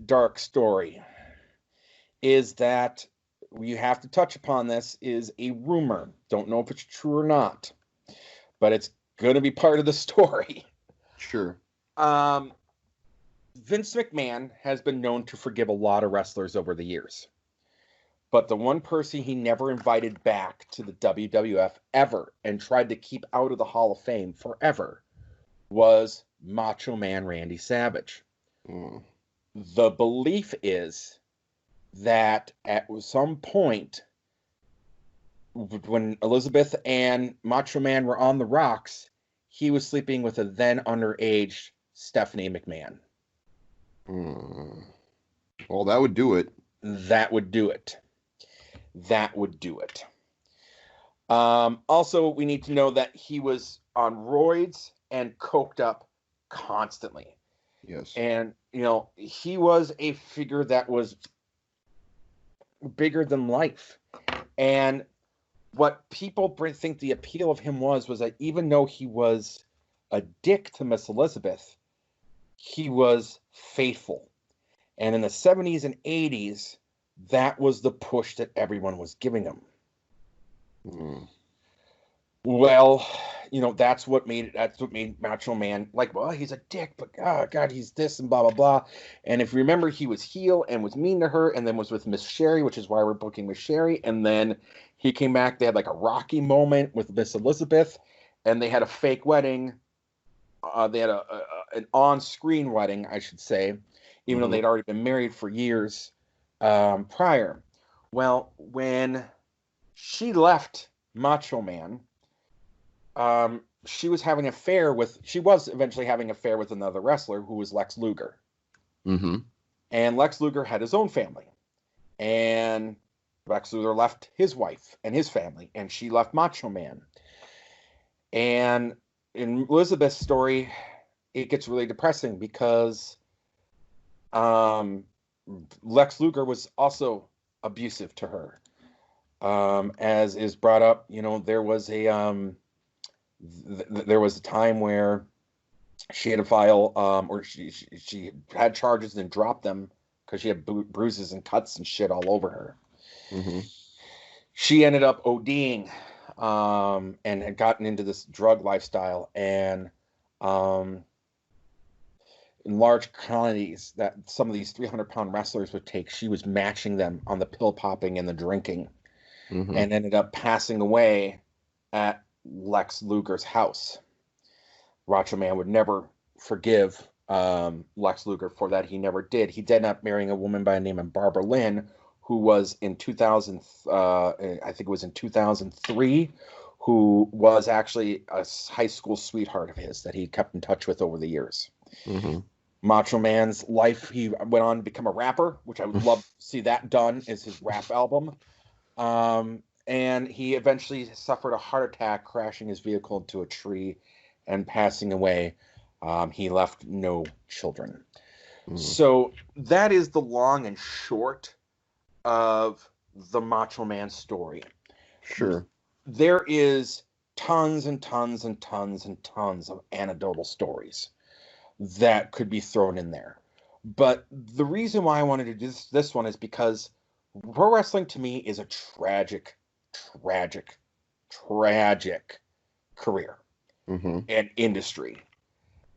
dark story is that you have to touch upon this is a rumor. Don't know if it's true or not, but it's going to be part of the story. Sure. Vince McMahon has been known to forgive a lot of wrestlers over the years. But the one person he never invited back to the WWF ever and tried to keep out of the Hall of Fame forever was Macho Man Randy Savage. Mm. The belief is that at some point, when Elizabeth and Macho Man were on the rocks, he was sleeping with a then underage Stephanie McMahon. Mm. Well, that would do it. That would do it. That would do it. Also, we need to know that he was on roids and coked up constantly. Yes. And, he was a figure that was bigger than life. And what people think the appeal of him was that even though he was a dick to Miss Elizabeth, he was faithful. And in the 70s and 80s, that was the push that everyone was giving him. Mm. Well, that's what made Macho Man like, well, he's a dick, but God, he's this and blah, blah, blah. And if you remember, he was heel and was mean to her and then was with Miss Sherry, which is why we're booking Miss Sherry. And then he came back. They had like a rocky moment with Miss Elizabeth, and they had a fake wedding. They had an on-screen wedding, I should say, even though they'd already been married for years prior. Well, when she left Macho Man, she was eventually having an affair with another wrestler who was Lex Luger. Mm-hmm. And Lex Luger had his own family. And Lex Luger left his wife and his family, and she left Macho Man. And in Elizabeth's story, it gets really depressing because Lex Luger was also abusive to her. As is brought up, there was a time where she had to file, or she had charges and dropped them because she had bruises and cuts and shit all over her. Mm-hmm. She ended up ODing, and had gotten into this drug lifestyle, and in large quantities that some of these 300-pound wrestlers would take. She was matching them on the pill popping and the drinking, and ended up passing away at Lex Luger's house. Macho Man would never forgive Lex Luger for that. He never did. He did end up marrying a woman by the name of Barbara Lynn, who was in 2000, I think it was in 2003, who was actually a high school sweetheart of his that he kept in touch with over the years. Macho Man's life, he went on to become a rapper, which I would love to see that done as his rap album. And he eventually suffered a heart attack, crashing his vehicle into a tree and passing away. He left no children. So that is the long and short of the Macho Man story. Sure. There is tons and tons and tons and tons of anecdotal stories that could be thrown in there. But the reason why I wanted to do this one is because pro wrestling to me is a tragic career and industry.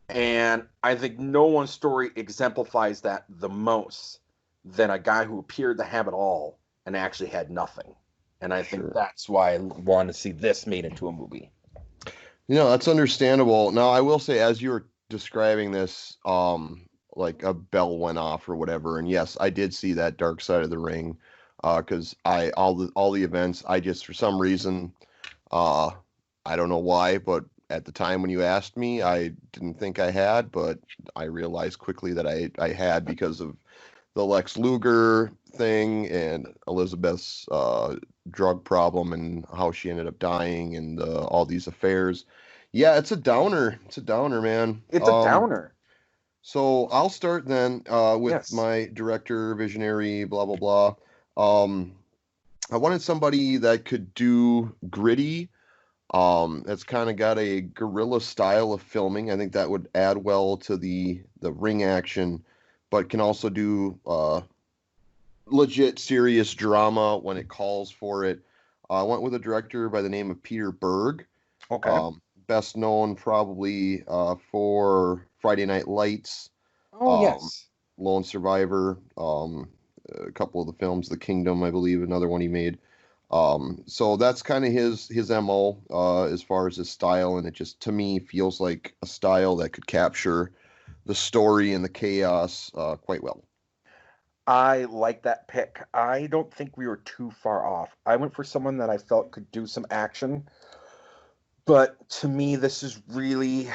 And I think no one's story exemplifies that the most than a guy who appeared to have it all and actually had nothing. And I think that's why I want to see this made into a movie. That's understandable. Now, I will say, as you were describing this, like a bell went off or whatever. And yes, I did see that Dark Side of the Ring, because all the events, I just, for some reason, I don't know why, but at the time when you asked me, I didn't think I had, but I realized quickly that I had because of the Lex Luger thing and Elizabeth's drug problem and how she ended up dying and all these affairs. Yeah, it's a downer. It's a downer, man. It's a downer. So I'll start then with my director, visionary, blah, blah, blah. I wanted somebody that could do gritty. That's kind of got a guerrilla style of filming. I think that would add well to the ring action, but can also do legit serious drama when it calls for it. I went with a director by the name of Peter Berg. Okay. Best known probably for Friday Night Lights. Oh, yes. Lone Survivor. A couple of the films, The Kingdom, I believe, another one he made. So that's kind of his MO as far as his style, and it just, to me, feels like a style that could capture the story and the chaos quite well. I like that pick. I don't think we were too far off. I went for someone that I felt could do some action, but to me, this is really,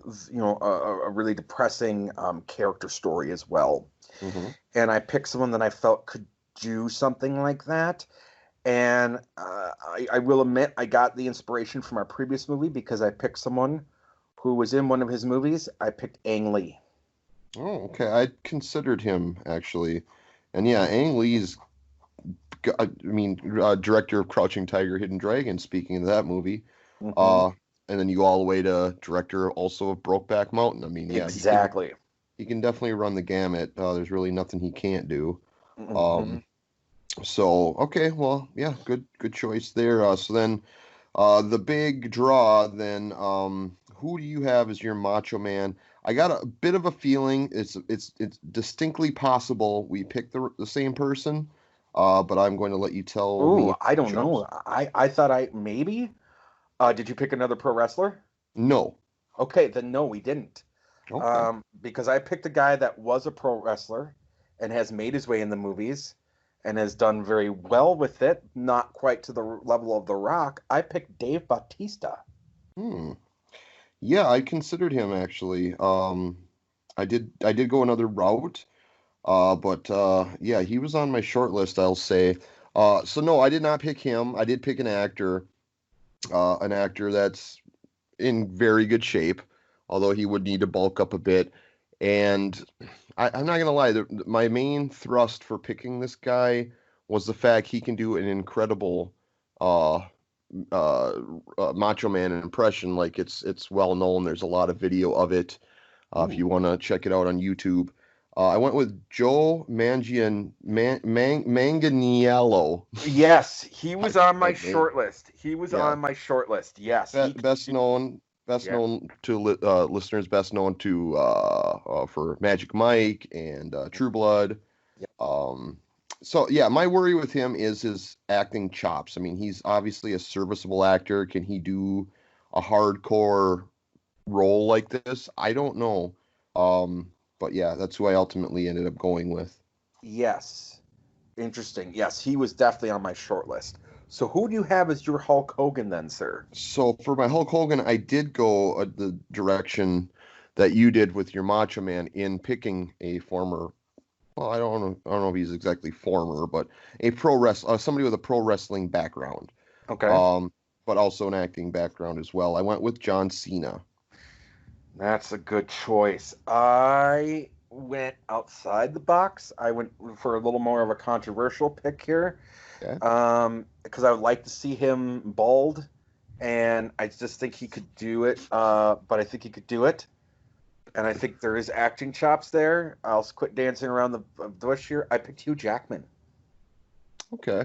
a really depressing character story as well. And I picked someone that I felt could do something like that. And I will admit, I got the inspiration from our previous movie because I picked someone who was in one of his movies. I picked Ang Lee. Oh, okay. I considered him, actually. And yeah, Ang Lee's, director of Crouching Tiger, Hidden Dragon, speaking of that movie. And then you go all the way to director also of Brokeback Mountain. I mean, yeah. Exactly. He can definitely run the gamut. There's really nothing he can't do. So, okay, well, yeah, good choice there. So then the big draw, then who do you have as your Macho Man? I got a bit of a feeling it's distinctly possible we picked the same person, but I'm going to let you tell me. I don't know. I thought maybe. Did you pick another pro wrestler? No. Okay, then no, we didn't. Okay. Because I picked a guy that was a pro wrestler and has made his way in the movies and has done very well with it, not quite to the level of The Rock. I picked Dave Bautista. Yeah, I considered him actually. I did go another route, but yeah, he was on my short list, I'll say. So no, I did not pick him. I did pick an actor that's in very good shape, although he would need to bulk up a bit. And I'm not gonna lie, my main thrust for picking this guy was the fact he can do an incredible Macho Man impression. Like it's well known. There's a lot of video of it. If you want to check it out on YouTube. I went with Joe Manganiello. Yes, he was on my short list. He was on my short list. Yes. Best known best Yeah. known to listeners, best known to for Magic Mike and True Blood. Yep. So yeah, my worry with him is his acting chops. I mean, he's obviously a serviceable actor. Can he do a hardcore role like this? I don't know. But yeah, that's who I ultimately ended up going with. Yes. Interesting. Yes, he was definitely on my short list. So who do you have as your Hulk Hogan then, sir? So for my Hulk Hogan, I did go the direction that you did with your Macho Man in picking a former. Well, I don't know if he's exactly former, but a somebody with a pro wrestling background, Okay. um, but also an acting background as well. I went with John Cena. That's a good choice. I went outside the box. I went for a little more of a controversial pick here. Okay. Because I would like to see him bald, and I just think he could do it. But I think he could do it, and I think there is acting chops there. I'll quit dancing around the bush here. I picked Hugh Jackman. Okay.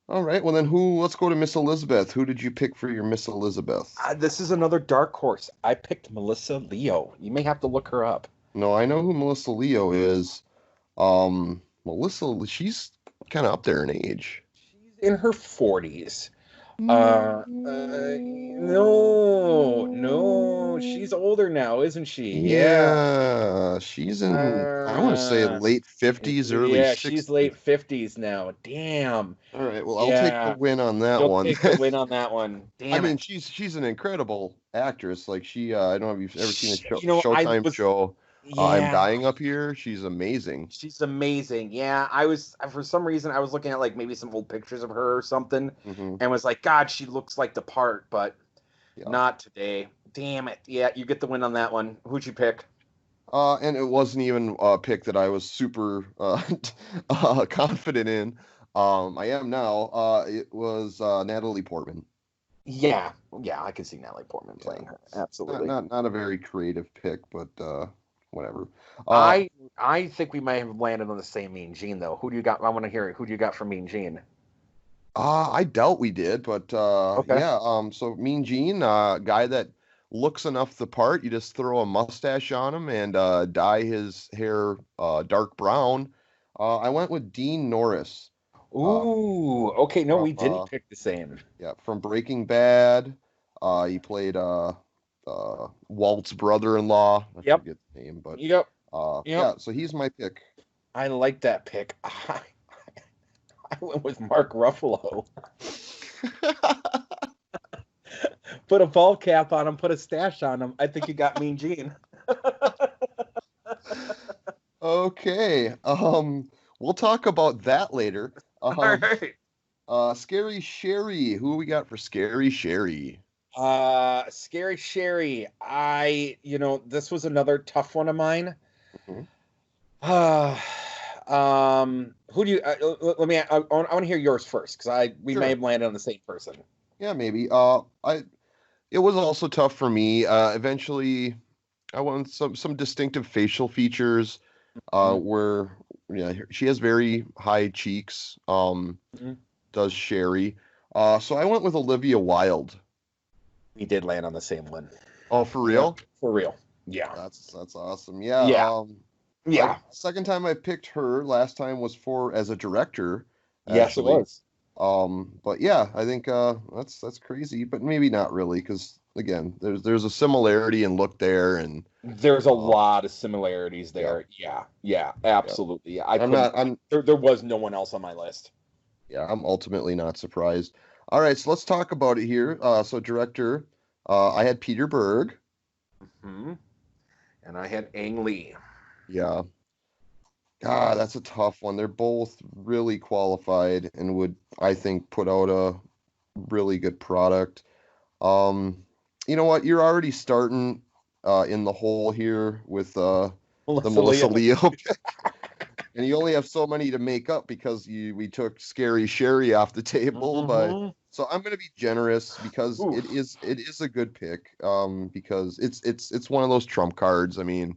All right. Well, then let's go to Miss Elizabeth. Who did you pick for your Miss Elizabeth? This is another dark horse. I picked Melissa Leo. You may have to look her up. No, I know who Melissa Leo is. Melissa, she's kind of up there in age. She's in her 40s. Mm. No, she's older now, isn't she? Yeah, she's in, I want to say Uh, late 50s, early yeah, 60s. she's late 50s now. Damn. All right, well, I'll take the Yeah, win on that you'll one. take the win on that one. I Damn mean, it. she's an incredible actress. Like I don't know if you've ever seen the You know, I Showtime was, show. I'm yeah, Dying Up Here. She's amazing. she's amazing. Yeah, I was, for some reason, I was looking at like maybe some old pictures of her or something Hmm. and was like, God, she looks like the part, but Yeah. not today. Damn it. Yeah, you get the win on that one. Who'd you pick? And it wasn't even a pick that I was super confident in. I am now. It was Natalie Portman. Yeah, I can see Natalie Portman Yeah, playing her. it's Absolutely. not a very creative pick, but whatever. Uh, I think we might have landed on the same Mean Gene though. Who do you got? I want to hear it. Who do you got for Mean Gene? I doubt we did, but Okay. yeah. So Mean Gene, guy that looks enough the part. You just throw a mustache on him and dye his hair dark brown. I went with Dean Norris. Uh, Ooh, okay. No, from we didn't pick the same. yeah, from Breaking Bad. He played Walt's brother-in-law. I Yep. forget the name, but Yep. yeah. So he's my pick. I like that pick. I went with Mark Ruffalo. Put a ball cap on him. Put a stash on him. I think you got Mean Gene. Okay. We'll talk about that later. All right. Scary Sherry. Who we got for Scary Sherry? Scary Sherry. This was another tough one of mine. Mhm. Who do you? Let me. I want to hear yours first because we Sure. may have landed on the same person. Yeah, maybe. It was also tough for me. Eventually, I wanted some distinctive facial features. Mhm. Where she has very high cheeks. Mhm. Does Sherry? So I went with Olivia Wilde. We did land on the same one. Oh, for Yeah, real? for real. Yeah. That's awesome. Yeah. Yeah. Yeah. Second time I picked her. Last time was as a director. Yes, it Actually. was. But yeah, I think that's crazy, but maybe not really, because again, there's a similarity in look there, and There's a lot of similarities there. Yeah, absolutely. Yeah, there was no one else on my list. yeah, I'm ultimately not surprised. All right, so let's talk about it here. So director, I had Peter Berg. Hmm. And I had Ang Lee. Yeah. God, that's a tough one. They're both really qualified and would, I think, put out a really good product. Um, you know what? You're already starting in the hole here with the Melissa Leo pick. And you only have so many to make up because we took Scary Sherry off the table. But so I'm gonna be generous because Oof. it is a good pick. Because it's one of those trump cards. I mean,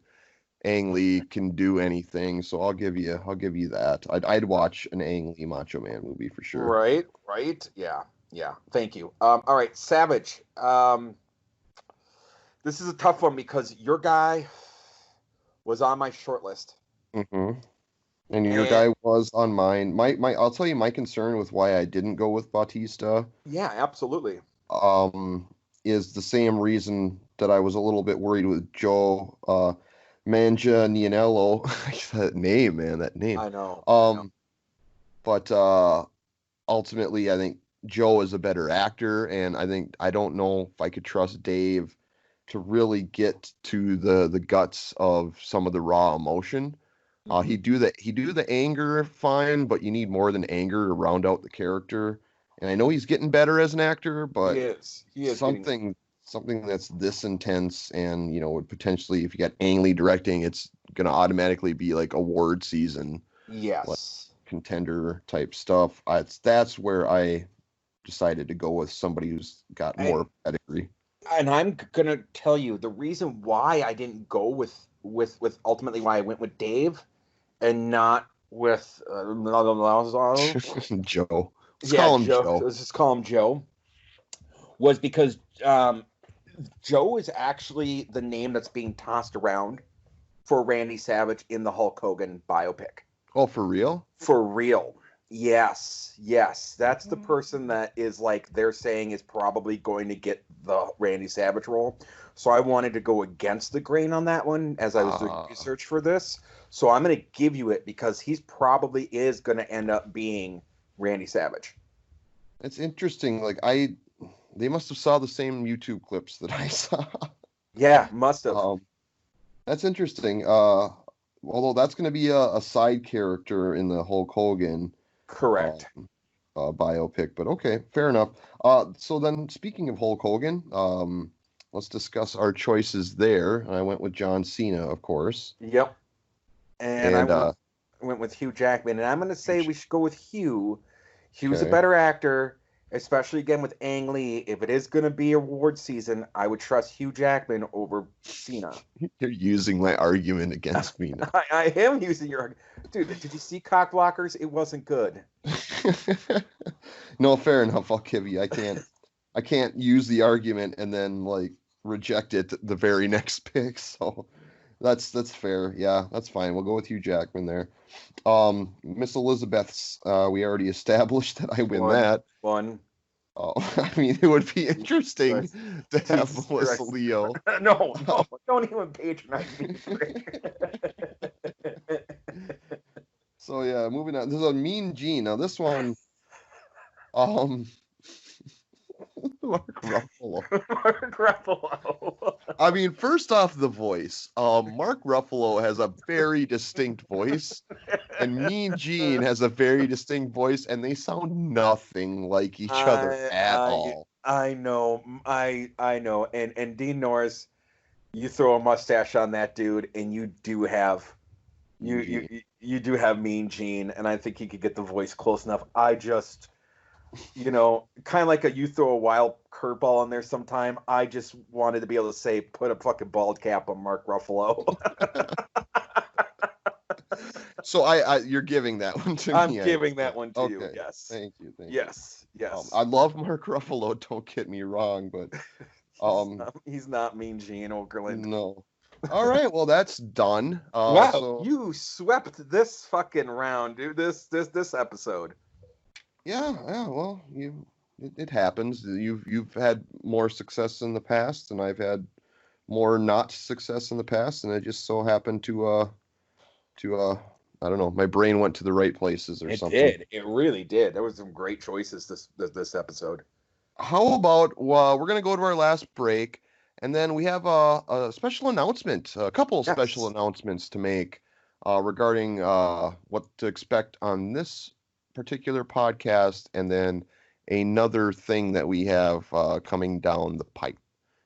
Ang Lee can do anything, so I'll give you that. I'd watch an Ang Lee Macho Man movie for sure. Right. Yeah. Thank you. All right, Savage. This is a tough one because your guy was on my short list. Mm-hmm. And your guy was on mine. I'll tell you my concern with why I didn't go with Bautista. Yeah, absolutely. Is the same reason that I was a little bit worried with Joe Manganiello. That name, man, that name. I know. But ultimately, I think Joe is a better actor, and I don't know if I could trust Dave to really get to the guts of some of the raw emotion. He do the anger fine, but you need more than anger to round out the character. And I know he's getting better as an actor, but he is something that's this intense, and would potentially, if you got Ang Lee directing, it's gonna automatically be like award season, like contender type stuff. That's where I decided to go with somebody who's got more pedigree. And I'm gonna tell you the reason why I didn't go with ultimately why I went with Dave and not with Joe. Let's call him Joe. Let's just call him Joe. Was because Joe is actually the name that's being tossed around for Randy Savage in the Hulk Hogan biopic. Oh, for real? For real. Yes. That's the person that is like they're saying is probably going to get the Randy Savage role. So I wanted to go against the grain on that one as I was doing research for this. So I'm going to give you it because he's probably is going to end up being Randy Savage. It's interesting. Like they must have saw the same YouTube clips that I saw. Yeah, must have. That's interesting. Although that's going to be a side character in the Hulk Hogan. Correct. Biopic, but okay, fair enough. So then, speaking of Hulk Hogan, let's discuss our choices there. I went with John Cena, of course. Yep. And I went with Hugh Jackman, and I'm going to say we should go with Hugh. Hugh's a better actor, especially again with Ang Lee. If it is going to be award season, I would trust Hugh Jackman over Cena. You're using my argument against me now. I am using your argument. Dude, did you see Cock Blockers? It wasn't good. No, fair enough. I'll give you. I can't use the argument and then like reject it the very next pick. So that's fair. Yeah, that's fine. We'll go with Hugh Jackman there. Miss Elizabeth's. We already established that I win that. One. Oh, I mean, it would be interesting to have Melissa Leo. No, don't even patronize me. So yeah, moving on. This is a Mean Gene. Now this one, Mark Ruffalo. Mark Ruffalo. I mean, first off, the voice. Mark Ruffalo has a very distinct voice, and Mean Gene has a very distinct voice, and they sound nothing like each other at all. I know. And Dean Norris, you throw a mustache on that dude, and you do have you do have Mean Gene, and I think he could get the voice close enough. I just, kind of like you throw a wild curveball in there sometime. I just wanted to be able to say, put a fucking bald cap on Mark Ruffalo. So you're giving that one to me. I'm giving that one to you. Yes. Thank you. Yes. I love Mark Ruffalo. Don't get me wrong, but he's not Mean Gene Okerlund. No. All right, well that's done. Wow, so, you swept this fucking round, dude. This episode. Yeah. Well, it happens. You've had more success in the past, and I've had more not success in the past, and it just so happened to I don't know, my brain went to the right places or something. It did. It really did. There was some great choices this episode. How about we're gonna go to our last break. And then we have a special announcement, a couple of special announcements to make regarding what to expect on this particular podcast, and then another thing that we have coming down the pipe.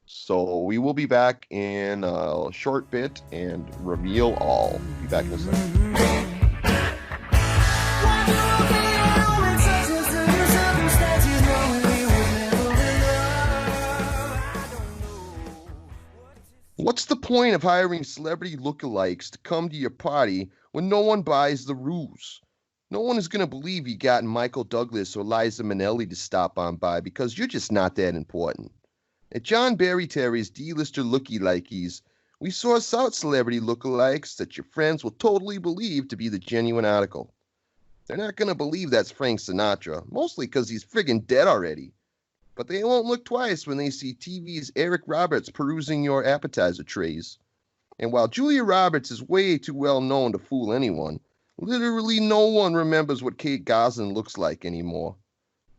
So we will be back in a short bit and reveal all. Be back in a second. What's the point of hiring celebrity lookalikes to come to your party when no one buys the ruse? No one is going to believe you got Michael Douglas or Liza Minnelli to stop on by because you're just not that important. At John Barry Terry's D-lister looky-likeys, we source out celebrity lookalikes that your friends will totally believe to be the genuine article. They're not going to believe that's Frank Sinatra, mostly because he's friggin' dead already. But they won't look twice when they see TV's Eric Roberts perusing your appetizer trays. And while Julia Roberts is way too well known to fool anyone, literally no one remembers what Kate Gosselin looks like anymore.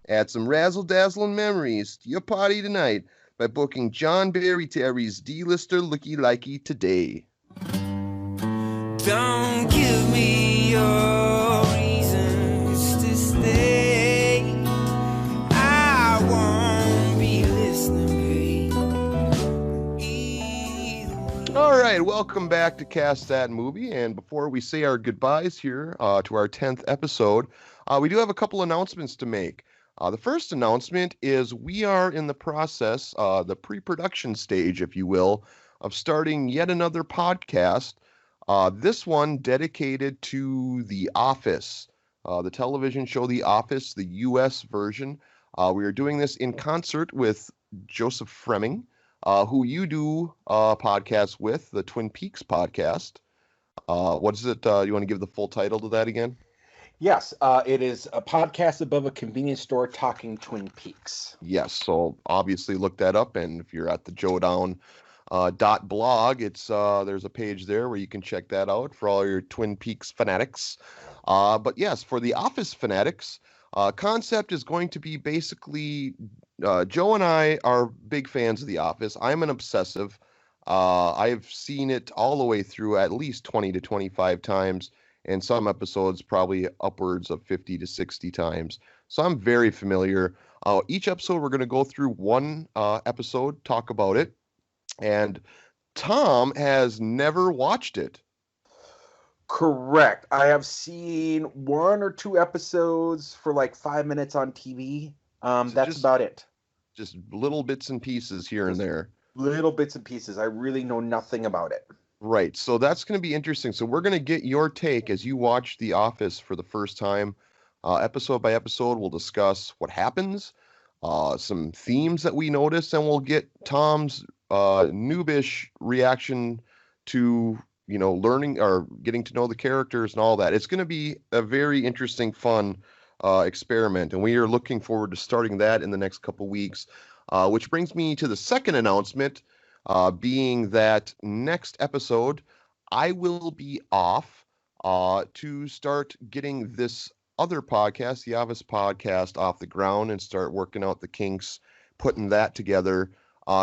Add some razzle-dazzling memories to your party tonight by booking John Barry Terry's D-lister looky-likey today. Don't give me your reasons to stay. I won't be listening, babe. All right, welcome back to Cast That Movie. And before we say our goodbyes here to our 10th episode, we do have a couple announcements to make. The first announcement is we are in the process, the pre-production stage, if you will, of starting yet another podcast. This one dedicated to The Office, the television show The Office, the U.S. version. We are doing this in concert with Joseph Fremming, who you do podcasts with, the Twin Peaks podcast. What is it? You want to give the full title to that again? Yes, it is a podcast above a convenience store talking Twin Peaks. Yes, so obviously look that up, and if you're at the Jodown .blog, it's there's a page there where you can check that out for all your Twin Peaks fanatics. But yes, for the Office fanatics, concept is going to be basically Joe and I are big fans of The Office. I'm an obsessive. I've seen it all the way through at least 20 to 25 times. And some episodes probably upwards of 50 to 60 times. So I'm very familiar. Each episode, we're going to go through one episode, talk about it. And Tom has never watched it. Correct. I have seen one or two episodes for like 5 minutes on TV. That's about it. Just little bits and pieces here and there. Little bits and pieces. I really know nothing about it. Right. So that's going to be interesting. So we're going to get your take as you watch The Office for the first time. Episode by episode, we'll discuss what happens, some themes that we notice, and we'll get Tom's noobish reaction to, learning or getting to know the characters and all that. It's going to be a very interesting, fun experiment, and we are looking forward to starting that in the next couple weeks, which brings me to the second announcement. Being that next episode, I will be off to start getting this other podcast, the Office podcast, off the ground and start working out the kinks, putting that together.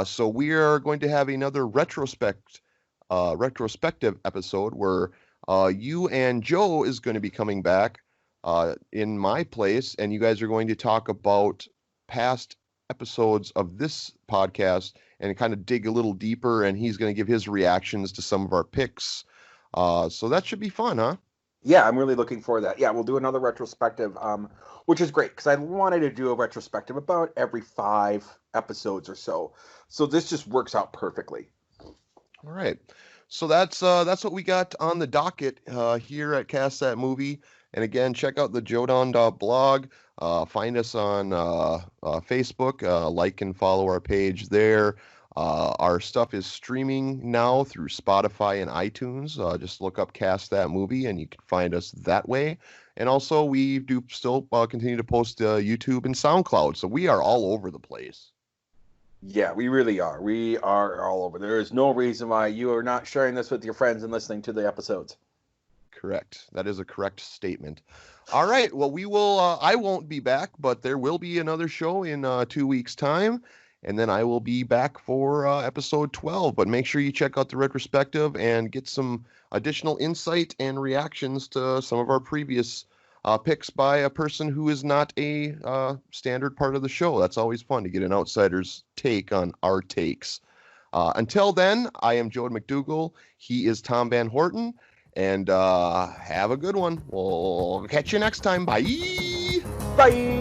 So we are going to have another retrospective episode where you and Joe is going to be coming back in my place, and you guys are going to talk about past episodes of this podcast and kind of dig a little deeper, and he's going to give his reactions to some of our picks. So that should be fun, huh? Yeah, I'm really looking forward to that. Yeah, we'll do another retrospective, which is great because I wanted to do a retrospective about every 5 episodes or so. So this just works out perfectly. All right. So that's what we got on the docket here at Cast That Movie. And again, check out the Jodan.blog. Find us on Facebook. Like and follow our page there. Our stuff is streaming now through Spotify and iTunes. Just look up Cast That Movie and you can find us that way. And also, we do still continue to post YouTube and SoundCloud. So we are all over the place. Yeah, we really are. We are all over. There is no reason why you are not sharing this with your friends and listening to the episodes. Correct. That is a correct statement. All right. Well, we will. I won't be back, but there will be another show in 2 weeks' time, and then I will be back for episode 12. But make sure you check out the retrospective and get some additional insight and reactions to some of our previous picks by a person who is not a standard part of the show. That's always fun to get an outsider's take on our takes. Until then, I am Joad McDougall. He is Tom Van Horton. And have a good one. We'll catch you next time. Bye. Bye.